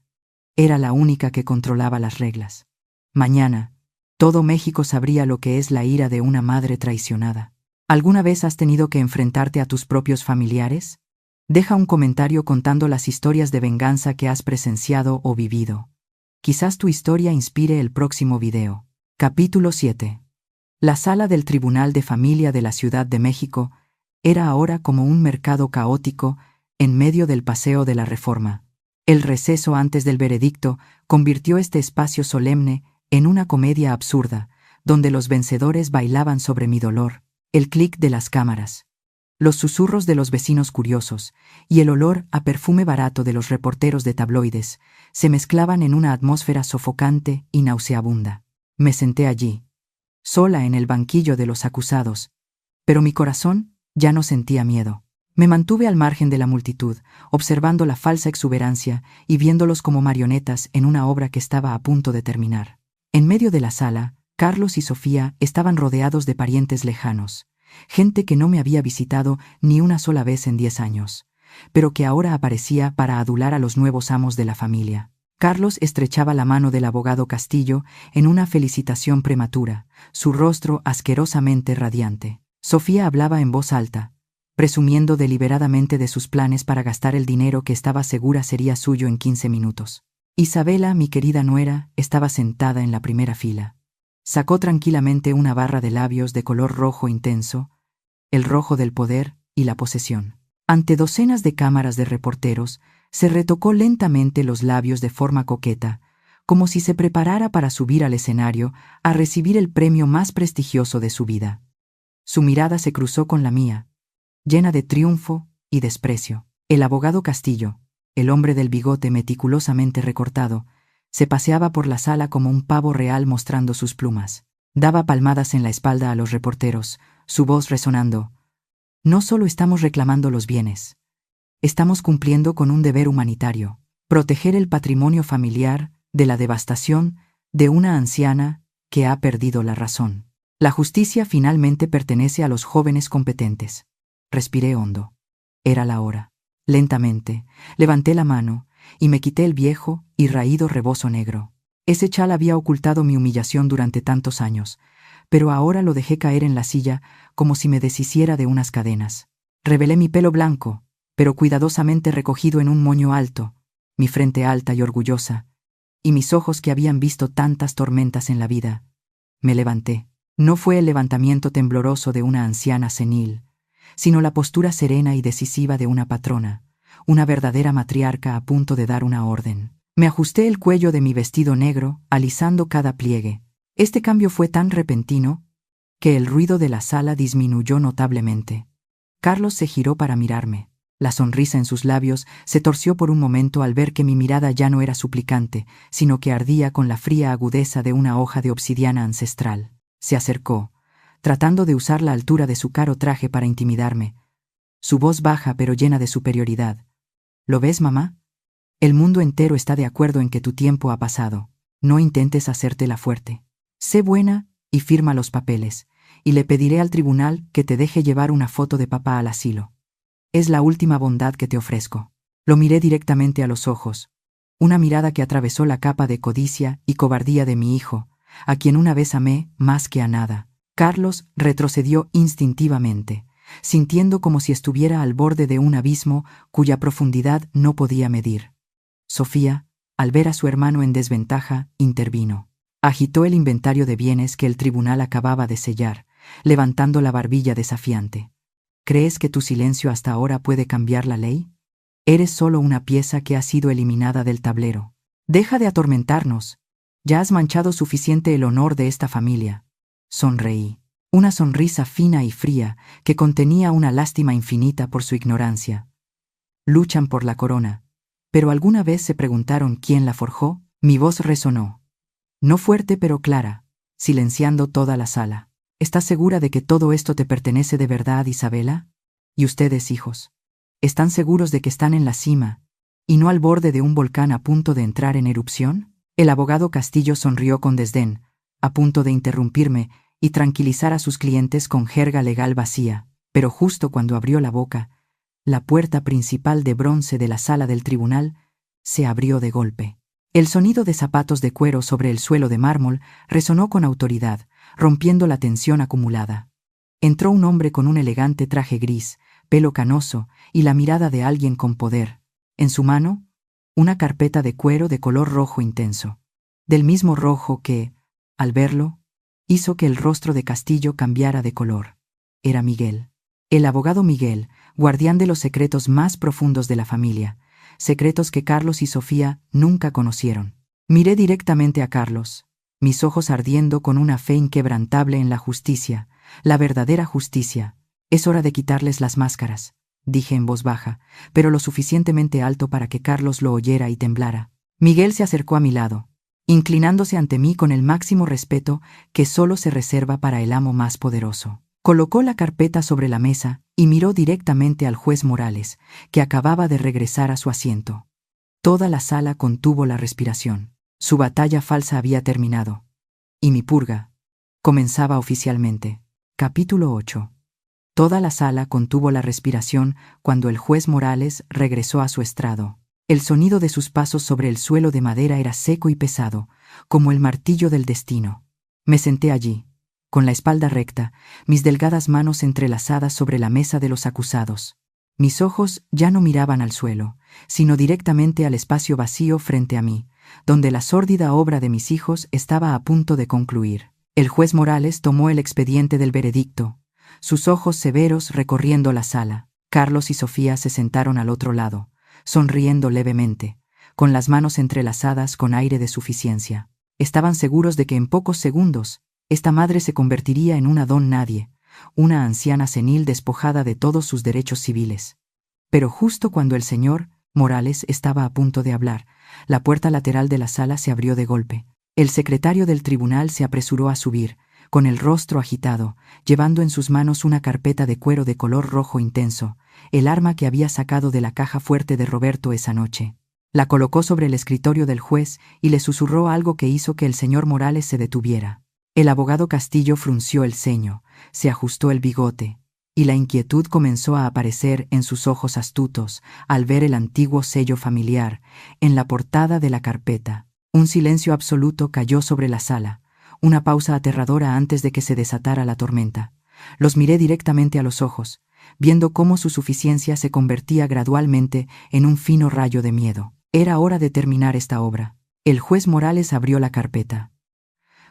Speaker 1: era la única que controlaba las reglas. Mañana, todo México sabría lo que es la ira de una madre traicionada. ¿Alguna vez has tenido que enfrentarte a tus propios familiares? Deja un comentario contando las historias de venganza que has presenciado o vivido. Quizás tu historia inspire el próximo video. Capítulo 7. La sala del Tribunal de Familia de la Ciudad de México era ahora como un mercado caótico en medio del Paseo de la Reforma. El receso antes del veredicto convirtió este espacio solemne en una comedia absurda, donde los vencedores bailaban sobre mi dolor, el clic de las cámaras, los susurros de los vecinos curiosos y el olor a perfume barato de los reporteros de tabloides se mezclaban en una atmósfera sofocante y nauseabunda. Me senté allí, sola en el banquillo de los acusados, pero mi corazón ya no sentía miedo. Me mantuve al margen de la multitud, observando la falsa exuberancia y viéndolos como marionetas en una obra que estaba a punto de terminar. En medio de la sala, Carlos y Sofía estaban rodeados de parientes lejanos, gente que no me había visitado ni una sola vez en 10 años, pero que ahora aparecía para adular a los nuevos amos de la familia. Carlos estrechaba la mano del abogado Castillo en una felicitación prematura, su rostro asquerosamente radiante. Sofía hablaba en voz alta, presumiendo deliberadamente de sus planes para gastar el dinero que estaba segura sería suyo en 15 minutos. Isabela, mi querida nuera, estaba sentada en la primera fila. Sacó tranquilamente una barra de labios de color rojo intenso, el rojo del poder y la posesión. Ante docenas de cámaras de reporteros, se retocó lentamente los labios de forma coqueta, como si se preparara para subir al escenario a recibir el premio más prestigioso de su vida. Su mirada se cruzó con la mía, llena de triunfo y desprecio. El abogado Castillo, el hombre del bigote meticulosamente recortado, se paseaba por la sala como un pavo real mostrando sus plumas. Daba palmadas en la espalda a los reporteros, su voz resonando. No solo estamos reclamando los bienes, estamos cumpliendo con un deber humanitario, proteger el patrimonio familiar de la devastación de una anciana que ha perdido la razón. La justicia finalmente pertenece a los jóvenes competentes. Respiré hondo. Era la hora. Lentamente, levanté la mano y me quité el viejo y raído rebozo negro. Ese chal había ocultado mi humillación durante tantos años, pero ahora lo dejé caer en la silla como si me deshiciera de unas cadenas. Revelé mi pelo blanco, pero cuidadosamente recogido en un moño alto, mi frente alta y orgullosa, y mis ojos que habían visto tantas tormentas en la vida. Me levanté. No fue el levantamiento tembloroso de una anciana senil, sino la postura serena y decisiva de una patrona, una verdadera matriarca a punto de dar una orden. Me ajusté el cuello de mi vestido negro, alisando cada pliegue. Este cambio fue tan repentino que el ruido de la sala disminuyó notablemente. Carlos se giró para mirarme. La sonrisa en sus labios se torció por un momento al ver que mi mirada ya no era suplicante, sino que ardía con la fría agudeza de una hoja de obsidiana ancestral. Se acercó, tratando de usar la altura de su caro traje para intimidarme. Su voz baja pero llena de superioridad. ¿Lo ves, mamá? El mundo entero está de acuerdo en que tu tiempo ha pasado. No intentes hacértela fuerte. Sé buena y firma los papeles, y le pediré al tribunal que te deje llevar una foto de papá al asilo. Es la última bondad que te ofrezco. Lo miré directamente a los ojos, una mirada que atravesó la capa de codicia y cobardía de mi hijo, a quien una vez amé más que a nada. Carlos retrocedió instintivamente, sintiendo como si estuviera al borde de un abismo cuya profundidad no podía medir. Sofía, al ver a su hermano en desventaja, intervino. Agitó el inventario de bienes que el tribunal acababa de sellar, levantando la barbilla desafiante. ¿Crees que tu silencio hasta ahora puede cambiar la ley? Eres solo una pieza que ha sido eliminada del tablero. Deja de atormentarnos. Ya has manchado suficiente el honor de esta familia. Sonreí. Una sonrisa fina y fría que contenía una lástima infinita por su ignorancia. Luchan por la corona. ¿Pero alguna vez se preguntaron quién la forjó? Mi voz resonó. No fuerte pero clara, silenciando toda la sala. ¿Estás segura de que todo esto te pertenece de verdad, Isabela? ¿Y ustedes, hijos? ¿Están seguros de que están en la cima y no al borde de un volcán a punto de entrar en erupción? El abogado Castillo sonrió con desdén, a punto de interrumpirme y tranquilizar a sus clientes con jerga legal vacía, pero justo cuando abrió la boca, la puerta principal de bronce de la sala del tribunal se abrió de golpe. El sonido de zapatos de cuero sobre el suelo de mármol resonó con autoridad, rompiendo la tensión acumulada. Entró un hombre con un elegante traje gris, pelo canoso y la mirada de alguien con poder. En su mano, una carpeta de cuero de color rojo intenso. Del mismo rojo que, al verlo, hizo que el rostro de Castillo cambiara de color. Era Miguel. El abogado Miguel, guardián de los secretos más profundos de la familia, secretos que Carlos y Sofía nunca conocieron. Miré directamente a Carlos, mis ojos ardiendo con una fe inquebrantable en la justicia, la verdadera justicia. Es hora de quitarles las máscaras, dije en voz baja, pero lo suficientemente alto para que Carlos lo oyera y temblara. Miguel se acercó a mi lado, inclinándose ante mí con el máximo respeto que solo se reserva para el amo más poderoso. Colocó la carpeta sobre la mesa y miró directamente al juez Morales, que acababa de regresar a su asiento. Toda la sala contuvo la respiración. Su batalla falsa había terminado. Y mi purga comenzaba oficialmente. Capítulo 8. Toda la sala contuvo la respiración cuando el juez Morales regresó a su estrado. El sonido de sus pasos sobre el suelo de madera era seco y pesado, como el martillo del destino. Me senté allí, con la espalda recta, mis delgadas manos entrelazadas sobre la mesa de los acusados. Mis ojos ya no miraban al suelo, sino directamente al espacio vacío frente a mí, donde la sórdida obra de mis hijos estaba a punto de concluir. El juez Morales tomó el expediente del veredicto, sus ojos severos recorriendo la sala. Carlos y Sofía se sentaron al otro lado, sonriendo levemente, con las manos entrelazadas con aire de suficiencia. Estaban seguros de que en pocos segundos esta madre se convertiría en una don nadie, una anciana senil despojada de todos sus derechos civiles. Pero justo cuando el señor Morales estaba a punto de hablar, la puerta lateral de la sala se abrió de golpe. El secretario del tribunal se apresuró a subir, con el rostro agitado, llevando en sus manos una carpeta de cuero de color rojo intenso, el arma que había sacado de la caja fuerte de Roberto esa noche. La colocó sobre el escritorio del juez y le susurró algo que hizo que el señor Morales se detuviera. El abogado Castillo frunció el ceño, se ajustó el bigote, y la inquietud comenzó a aparecer en sus ojos astutos al ver el antiguo sello familiar en la portada de la carpeta. Un silencio absoluto cayó sobre la sala, una pausa aterradora antes de que se desatara la tormenta. Los miré directamente a los ojos, viendo cómo su suficiencia se convertía gradualmente en un fino rayo de miedo. Era hora de terminar esta obra. El juez Morales abrió la carpeta.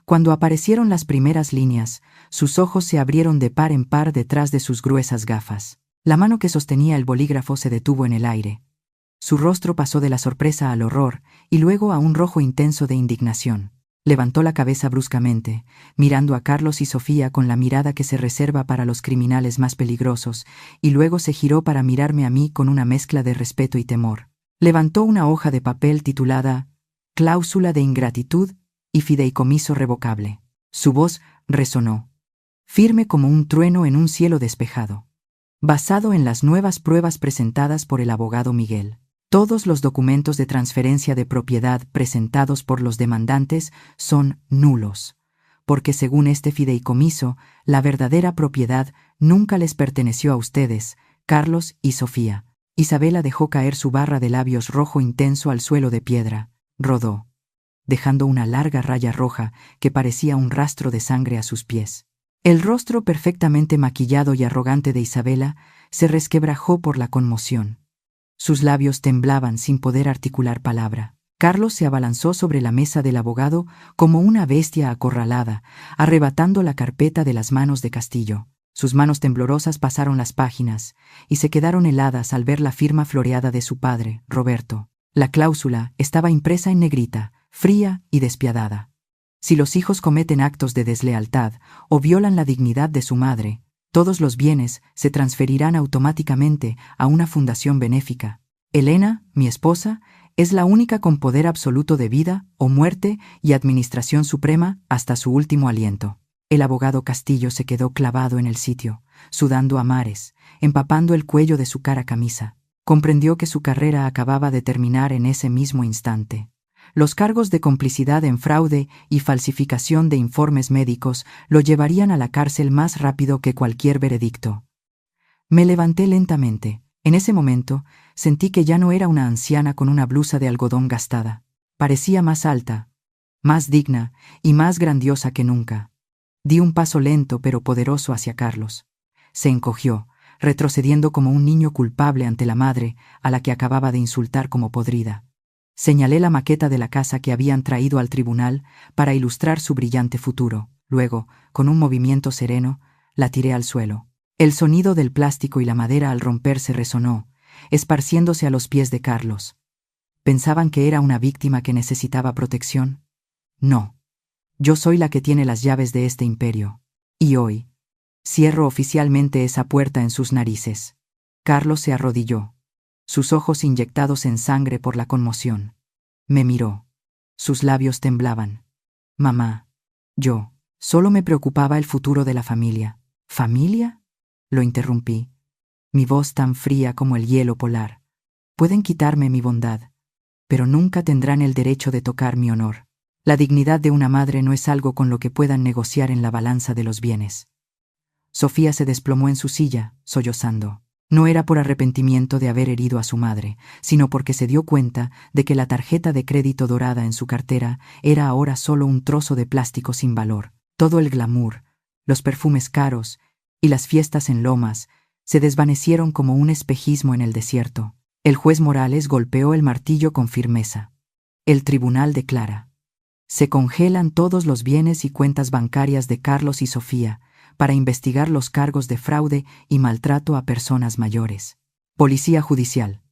Speaker 1: Cuando aparecieron las primeras líneas, sus ojos se abrieron de par en par detrás de sus gruesas gafas. La mano que sostenía el bolígrafo se detuvo en el aire. Su rostro pasó de la sorpresa al horror y luego a un rojo intenso de indignación. Levantó la cabeza bruscamente, mirando a Carlos y Sofía con la mirada que se reserva para los criminales más peligrosos, y luego se giró para mirarme a mí con una mezcla de respeto y temor. Levantó una hoja de papel titulada Cláusula de ingratitud y fideicomiso revocable. Su voz resonó, firme como un trueno en un cielo despejado. basado en las nuevas pruebas presentadas por el abogado Miguel. Todos los documentos de transferencia de propiedad presentados por los demandantes son nulos, porque según este fideicomiso, la verdadera propiedad nunca les perteneció a ustedes, Carlos y Sofía. Isabela dejó caer su barra de labios rojo intenso al suelo de piedra. Rodó, dejando una larga raya roja que parecía un rastro de sangre a sus pies. El rostro perfectamente maquillado y arrogante de Isabela se resquebrajó por la conmoción. Sus labios temblaban sin poder articular palabra. Carlos se abalanzó sobre la mesa del abogado como una bestia acorralada, arrebatando la carpeta de las manos de Castillo. Sus manos temblorosas pasaron las páginas y se quedaron heladas al ver la firma floreada de su padre, Roberto. La cláusula estaba impresa en negrita, fría y despiadada. Si los hijos cometen actos de deslealtad o violan la dignidad de su madre, todos los bienes se transferirán automáticamente a una fundación benéfica. Elena, mi esposa, es la única con poder absoluto de vida o muerte y administración suprema hasta su último aliento. El abogado Castillo se quedó clavado en el sitio, sudando a mares, empapando el cuello de su cara camisa. Comprendió que su carrera acababa de terminar en ese mismo instante. Los cargos de complicidad en fraude y falsificación de informes médicos lo llevarían a la cárcel más rápido que cualquier veredicto. Me levanté lentamente. En ese momento sentí que ya no era una anciana con una blusa de algodón gastada. Parecía más alta, más digna y más grandiosa que nunca. Di un paso lento pero poderoso hacia Carlos. Se encogió, retrocediendo como un niño culpable ante la madre a la que acababa de insultar como podrida. Señalé la maqueta de la casa que habían traído al tribunal para ilustrar su brillante futuro. Luego, con un movimiento sereno, la tiré al suelo. El sonido del plástico y la madera al romperse resonó, esparciéndose a los pies de Carlos. ¿Pensaban que era una víctima que necesitaba protección? No. Yo soy la que tiene las llaves de este imperio. Y hoy, cierro oficialmente esa puerta en sus narices. Carlos se arrodilló, sus ojos inyectados en sangre por la conmoción. Me miró. Sus labios temblaban. Mamá, solo me preocupaba el futuro de la familia. ¿Familia? Lo interrumpí, mi voz tan fría como el hielo polar. Pueden quitarme mi bondad, pero nunca tendrán el derecho de tocar mi honor. La dignidad de una madre no es algo con lo que puedan negociar en la balanza de los bienes. Sofía se desplomó en su silla, sollozando. No era por arrepentimiento de haber herido a su madre, sino porque se dio cuenta de que la tarjeta de crédito dorada en su cartera era ahora solo un trozo de plástico sin valor. Todo el glamour, los perfumes caros y las fiestas en lomas se desvanecieron como un espejismo en el desierto. El juez Morales golpeó el martillo con firmeza. El tribunal declara: se congelan todos los bienes y cuentas bancarias de Carlos y Sofía para investigar los cargos de fraude y maltrato a personas mayores. Policía Judicial.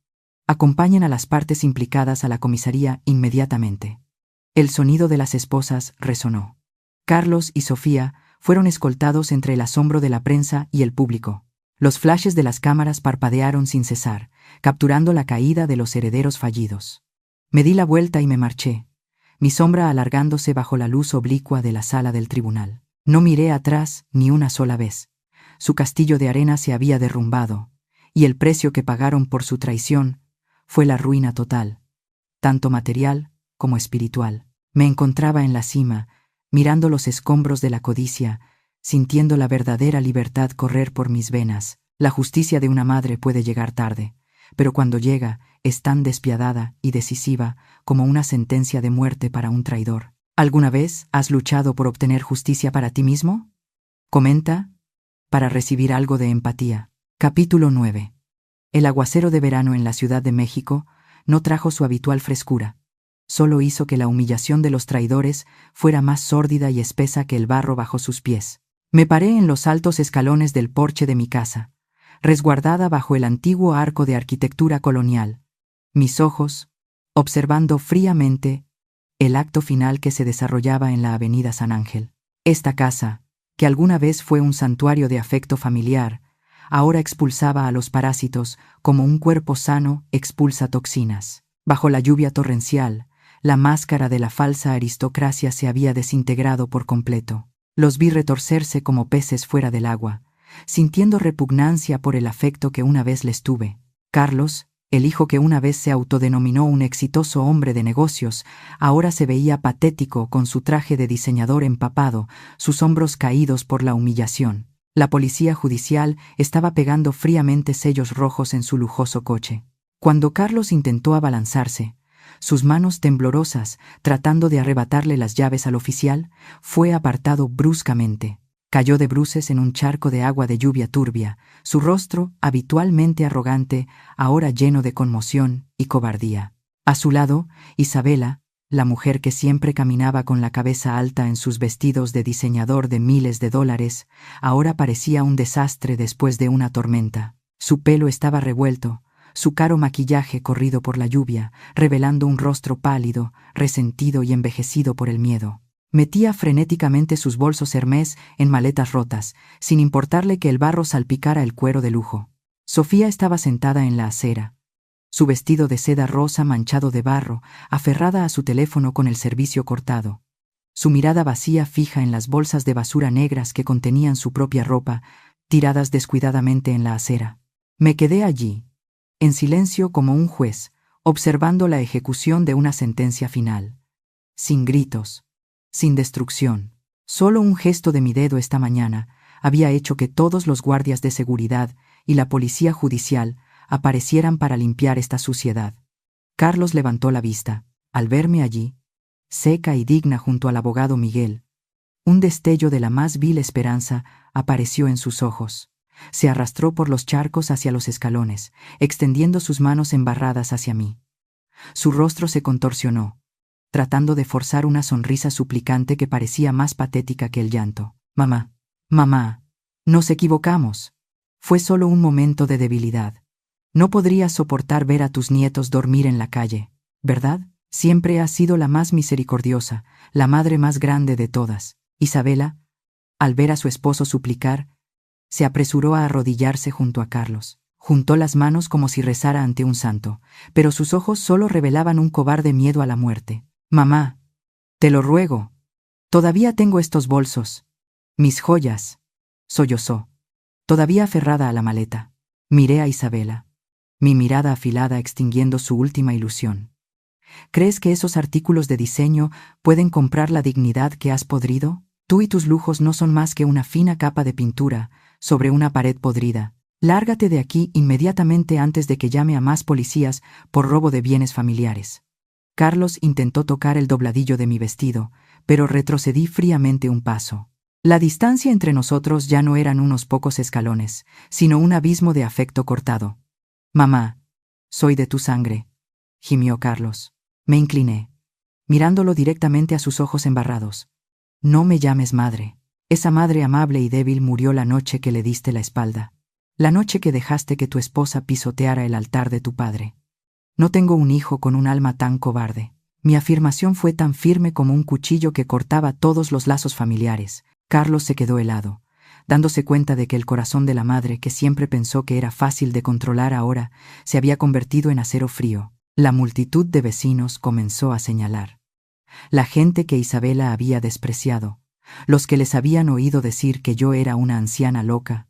Speaker 1: Acompañen a las partes implicadas a la comisaría inmediatamente. El sonido de las esposas resonó. Carlos y Sofía fueron escoltados entre el asombro de la prensa y el público. Los flashes de las cámaras parpadearon sin cesar, capturando la caída de los herederos fallidos. Me di la vuelta y me marché, mi sombra alargándose bajo la luz oblicua de la sala del tribunal. No miré atrás ni una sola vez. Su castillo de arena se había derrumbado, y el precio que pagaron por su traición fue la ruina total, tanto material como espiritual. Me encontraba en la cima, mirando los escombros de la codicia, sintiendo la verdadera libertad correr por mis venas. La justicia de una madre puede llegar tarde, pero cuando llega es tan despiadada y decisiva como una sentencia de muerte para un traidor. ¿Alguna vez has luchado por obtener justicia para ti mismo? Comenta, para recibir algo de empatía. Capítulo 9. El aguacero de verano en la Ciudad de México no trajo su habitual frescura. Solo hizo que la humillación de los traidores fuera más sórdida y espesa que el barro bajo sus pies. Me paré en los altos escalones del porche de mi casa, resguardada bajo el antiguo arco de arquitectura colonial, mis ojos observando fríamente el acto final que se desarrollaba en la avenida San Ángel. Esta casa, que alguna vez fue un santuario de afecto familiar, ahora expulsaba a los parásitos como un cuerpo sano expulsa toxinas. Bajo la lluvia torrencial, la máscara de la falsa aristocracia se había desintegrado por completo. Los vi retorcerse como peces fuera del agua, sintiendo repugnancia por el afecto que una vez les tuve. Carlos, el hijo que una vez se autodenominó un exitoso hombre de negocios, ahora se veía patético con su traje de diseñador empapado, sus hombros caídos por la humillación. La policía judicial estaba pegando fríamente sellos rojos en su lujoso coche. Cuando Carlos intentó abalanzarse, sus manos temblorosas, tratando de arrebatarle las llaves al oficial, fue apartado bruscamente. Cayó de bruces en un charco de agua de lluvia turbia, su rostro, habitualmente arrogante, ahora lleno de conmoción y cobardía. A su lado, Isabela, la mujer que siempre caminaba con la cabeza alta en sus vestidos de diseñador de miles de dólares, ahora parecía un desastre después de una tormenta. Su pelo estaba revuelto, su caro maquillaje corrido por la lluvia, revelando un rostro pálido, resentido y envejecido por el miedo. Metía frenéticamente sus bolsos Hermès en maletas rotas, sin importarle que el barro salpicara el cuero de lujo. Sofía estaba sentada en la acera, su vestido de seda rosa manchado de barro, aferrada a su teléfono con el servicio cortado. Su mirada vacía fija en las bolsas de basura negras que contenían su propia ropa, tiradas descuidadamente en la acera. Me quedé allí, en silencio como un juez, observando la ejecución de una sentencia final. Sin gritos, sin destrucción. Solo un gesto de mi dedo esta mañana había hecho que todos los guardias de seguridad y la policía judicial aparecieran para limpiar esta suciedad. Carlos levantó la vista. Al verme allí, seca y digna junto al abogado Miguel, un destello de la más vil esperanza apareció en sus ojos. Se arrastró por los charcos hacia los escalones, extendiendo sus manos embarradas hacia mí. Su rostro se contorsionó, tratando de forzar una sonrisa suplicante que parecía más patética que el llanto. Mamá, mamá, nos equivocamos. Fue solo un momento de debilidad. No podrías soportar ver a tus nietos dormir en la calle, ¿verdad? Siempre has sido la más misericordiosa, la madre más grande de todas. Isabela, al ver a su esposo suplicar, se apresuró a arrodillarse junto a Carlos. Juntó las manos como si rezara ante un santo, pero sus ojos solo revelaban un cobarde miedo a la muerte. Mamá, te lo ruego. Todavía tengo estos bolsos. Mis joyas. Sollozó, todavía aferrada a la maleta. Miré a Isabela, mi mirada afilada extinguiendo su última ilusión. ¿Crees que esos artículos de diseño pueden comprar la dignidad que has podrido? Tú y tus lujos no son más que una fina capa de pintura sobre una pared podrida. Lárgate de aquí inmediatamente antes de que llame a más policías por robo de bienes familiares. Carlos intentó tocar el dobladillo de mi vestido, pero retrocedí fríamente un paso. La distancia entre nosotros ya no eran unos pocos escalones, sino un abismo de afecto cortado. Mamá, soy de tu sangre, gimió Carlos. Me incliné, mirándolo directamente a sus ojos embarrados. No me llames madre. Esa madre amable y débil murió la noche que le diste la espalda. La noche que dejaste que tu esposa pisoteara el altar de tu padre. No tengo un hijo con un alma tan cobarde. Mi afirmación fue tan firme como un cuchillo que cortaba todos los lazos familiares. Carlos se quedó helado, dándose cuenta de que el corazón de la madre, que siempre pensó que era fácil de controlar ahora, se había convertido en acero frío. La multitud de vecinos comenzó a señalar. La gente que Isabela había despreciado, los que les habían oído decir que yo era una anciana loca,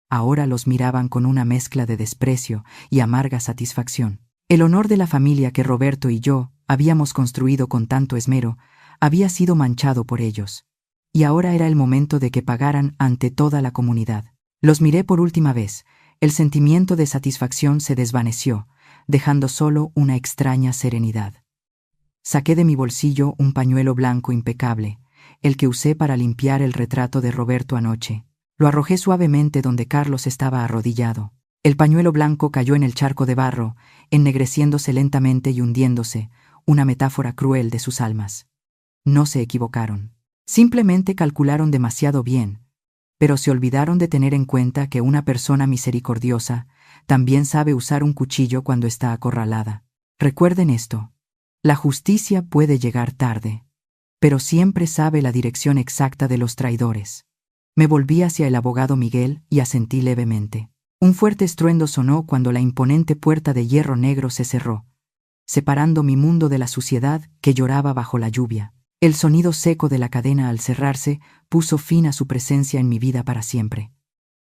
Speaker 1: ahora los miraban con una mezcla de desprecio y amarga satisfacción. El honor de la familia que Roberto y yo habíamos construido con tanto esmero había sido manchado por ellos, y ahora era el momento de que pagaran ante toda la comunidad. Los miré por última vez. El sentimiento de satisfacción se desvaneció, dejando solo una extraña serenidad. Saqué de mi bolsillo un pañuelo blanco impecable, el que usé para limpiar el retrato de Roberto anoche. Lo arrojé suavemente donde Carlos estaba arrodillado. El pañuelo blanco cayó en el charco de barro, ennegreciéndose lentamente y hundiéndose, una metáfora cruel de sus almas. No se equivocaron. Simplemente calcularon demasiado bien, pero se olvidaron de tener en cuenta que una persona misericordiosa también sabe usar un cuchillo cuando está acorralada. Recuerden esto. La justicia puede llegar tarde, pero siempre sabe la dirección exacta de los traidores. Me volví hacia el abogado Miguel y asentí levemente. Un fuerte estruendo sonó cuando la imponente puerta de hierro negro se cerró, separando mi mundo de la suciedad que lloraba bajo la lluvia. El sonido seco de la cadena al cerrarse puso fin a su presencia en mi vida para siempre.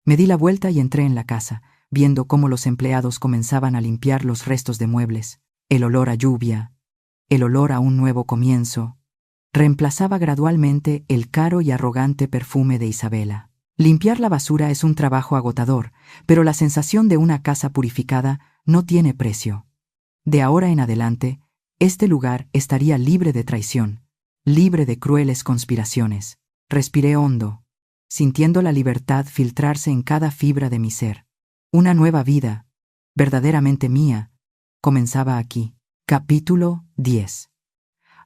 Speaker 1: Me di la vuelta y entré en la casa, viendo cómo los empleados comenzaban a limpiar los restos de muebles. El olor a lluvia, el olor a un nuevo comienzo, reemplazaba gradualmente el caro y arrogante perfume de Isabela. Limpiar la basura es un trabajo agotador, pero la sensación de una casa purificada no tiene precio. De ahora en adelante, este lugar estaría libre de traición, libre de crueles conspiraciones. Respiré hondo, sintiendo la libertad filtrarse en cada fibra de mi ser. Una nueva vida, verdaderamente mía, comenzaba aquí. Capítulo 10.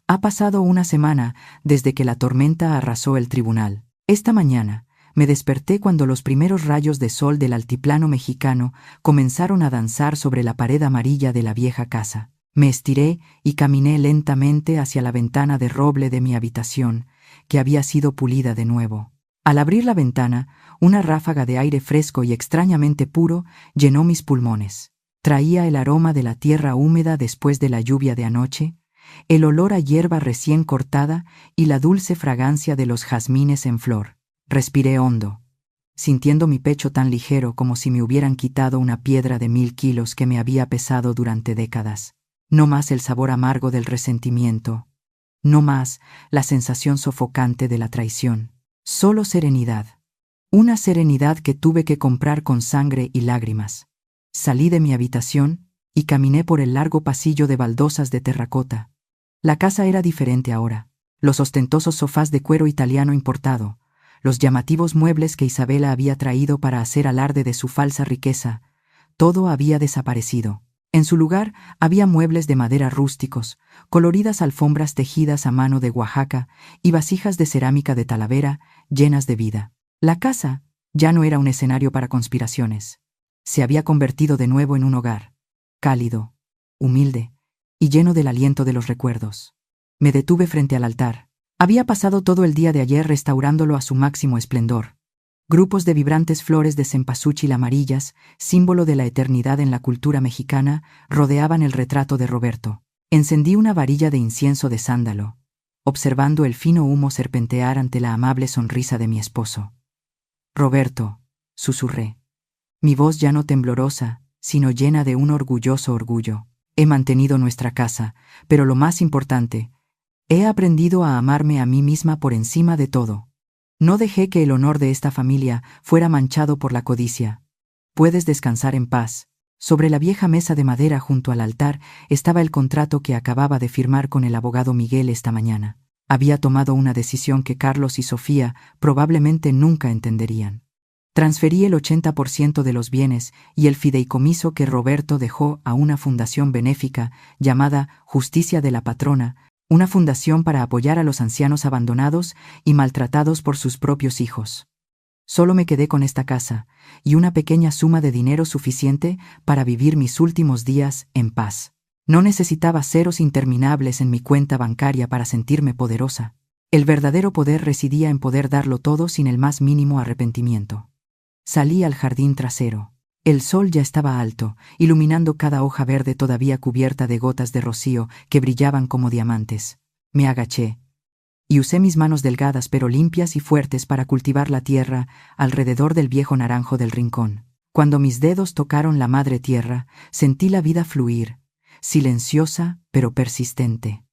Speaker 1: Ha pasado una semana desde que la tormenta arrasó el tribunal. Esta mañana me desperté cuando los primeros rayos de sol del altiplano mexicano comenzaron a danzar sobre la pared amarilla de la vieja casa. Me estiré y caminé lentamente hacia la ventana de roble de mi habitación, que había sido pulida de nuevo. Al abrir la ventana, una ráfaga de aire fresco y extrañamente puro llenó mis pulmones. Traía el aroma de la tierra húmeda después de la lluvia de anoche, el olor a hierba recién cortada y la dulce fragancia de los jazmines en flor. Respiré hondo, sintiendo mi pecho tan ligero como si me hubieran quitado una piedra de 1000 kilos que me había pesado durante décadas. No más el sabor amargo del resentimiento, no más la sensación sofocante de la traición. Solo serenidad. Una serenidad que tuve que comprar con sangre y lágrimas. Salí de mi habitación y caminé por el largo pasillo de baldosas de terracota. La casa era diferente ahora. Los ostentosos sofás de cuero italiano importado, los llamativos muebles que Isabela había traído para hacer alarde de su falsa riqueza, todo había desaparecido. En su lugar había muebles de madera rústicos, coloridas alfombras tejidas a mano de Oaxaca y vasijas de cerámica de Talavera llenas de vida. La casa ya no era un escenario para conspiraciones. Se había convertido de nuevo en un hogar, cálido, humilde y lleno del aliento de los recuerdos. Me detuve frente al altar. Había pasado todo el día de ayer restaurándolo a su máximo esplendor. Grupos de vibrantes flores de cempasúchil amarillas, símbolo de la eternidad en la cultura mexicana, rodeaban el retrato de Roberto. Encendí una varilla de incienso de sándalo, observando el fino humo serpentear ante la amable sonrisa de mi esposo. «Roberto», susurré. Mi voz ya no temblorosa, sino llena de un orgulloso orgullo. He mantenido nuestra casa, pero lo más importante, he aprendido a amarme a mí misma por encima de todo. No dejé que el honor de esta familia fuera manchado por la codicia. Puedes descansar en paz. Sobre la vieja mesa de madera junto al altar estaba el contrato que acababa de firmar con el abogado Miguel esta mañana. Había tomado una decisión que Carlos y Sofía probablemente nunca entenderían. Transferí el 80% de los bienes y el fideicomiso que Roberto dejó a una fundación benéfica llamada Justicia de la Patrona, una fundación para apoyar a los ancianos abandonados y maltratados por sus propios hijos. Solo me quedé con esta casa y una pequeña suma de dinero suficiente para vivir mis últimos días en paz. No necesitaba ceros interminables en mi cuenta bancaria para sentirme poderosa. El verdadero poder residía en poder darlo todo sin el más mínimo arrepentimiento. Salí al jardín trasero. El sol ya estaba alto, iluminando cada hoja verde todavía cubierta de gotas de rocío que brillaban como diamantes. Me agaché y usé mis manos delgadas pero limpias y fuertes para cultivar la tierra alrededor del viejo naranjo del rincón. Cuando mis dedos tocaron la madre tierra, sentí la vida fluir, silenciosa pero persistente.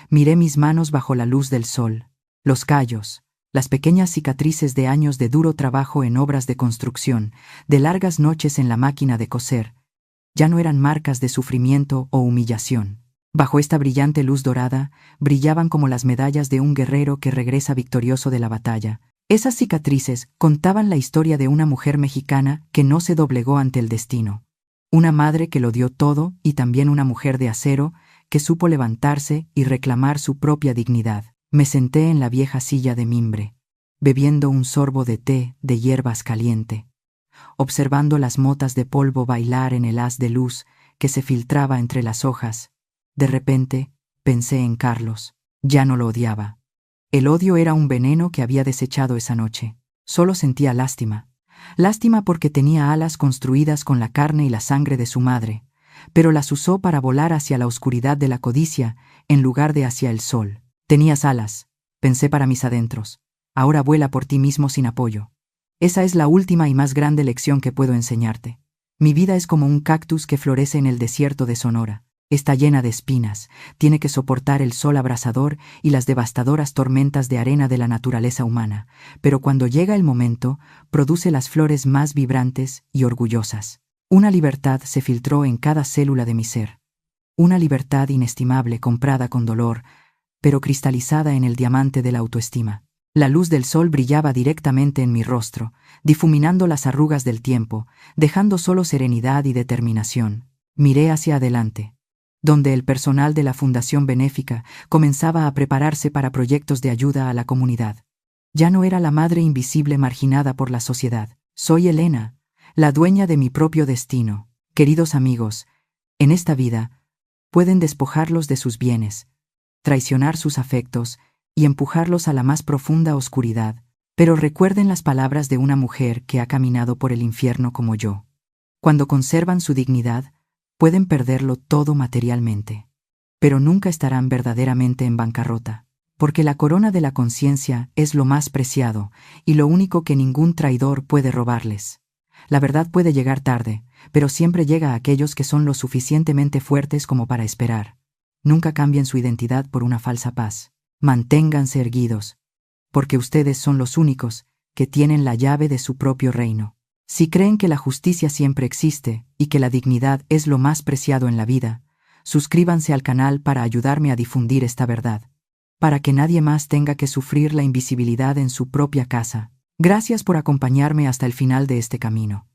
Speaker 1: Miré mis manos bajo la luz del sol, los callos, las pequeñas cicatrices de años de duro trabajo en obras de construcción, de largas noches en la máquina de coser. Ya no eran marcas de sufrimiento o humillación. Bajo esta brillante luz dorada, brillaban como las medallas de un guerrero que regresa victorioso de la batalla. Esas cicatrices contaban la historia de una mujer mexicana que no se doblegó ante el destino. Una madre que lo dio todo y también una mujer de acero que supo levantarse y reclamar su propia dignidad. Me senté en la vieja silla de mimbre, bebiendo un sorbo de té de hierbas caliente, observando las motas de polvo bailar en el haz de luz que se filtraba entre las hojas. De repente, pensé en Carlos. Ya no lo odiaba. El odio era un veneno que había desechado esa noche. Solo sentía lástima. Lástima porque tenía alas construidas con la carne y la sangre de su madre, pero las usó para volar hacia la oscuridad de la codicia en lugar de hacia el sol. Tenías alas, pensé para mis adentros. Ahora vuela por ti mismo sin apoyo. Esa es la última y más grande lección que puedo enseñarte. Mi vida es como un cactus que florece en el desierto de Sonora. Está llena de espinas, tiene que soportar el sol abrasador y las devastadoras tormentas de arena de la naturaleza humana, pero cuando llega el momento, produce las flores más vibrantes y orgullosas. Una libertad se filtró en cada célula de mi ser. Una libertad inestimable comprada con dolor, pero cristalizada en el diamante de la autoestima. La luz del sol brillaba directamente en mi rostro, difuminando las arrugas del tiempo, dejando solo serenidad y determinación. Miré hacia adelante, donde el personal de la Fundación Benéfica comenzaba a prepararse para proyectos de ayuda a la comunidad. Ya no era la madre invisible marginada por la sociedad. Soy Elena, la dueña de mi propio destino. Queridos amigos, en esta vida, pueden despojarlos de sus bienes, traicionar sus afectos y empujarlos a la más profunda oscuridad, pero recuerden las palabras de una mujer que ha caminado por el infierno como yo. Cuando conservan su dignidad, pueden perderlo todo materialmente, pero nunca estarán verdaderamente en bancarrota, porque la corona de la conciencia es lo más preciado y lo único que ningún traidor puede robarles. La verdad puede llegar tarde, pero siempre llega a aquellos que son lo suficientemente fuertes como para esperar. Nunca cambien su identidad por una falsa paz. Manténganse erguidos, porque ustedes son los únicos que tienen la llave de su propio reino. Si creen que la justicia siempre existe y que la dignidad es lo más preciado en la vida, suscríbanse al canal para ayudarme a difundir esta verdad, para que nadie más tenga que sufrir la invisibilidad en su propia casa. Gracias por acompañarme hasta el final de este camino.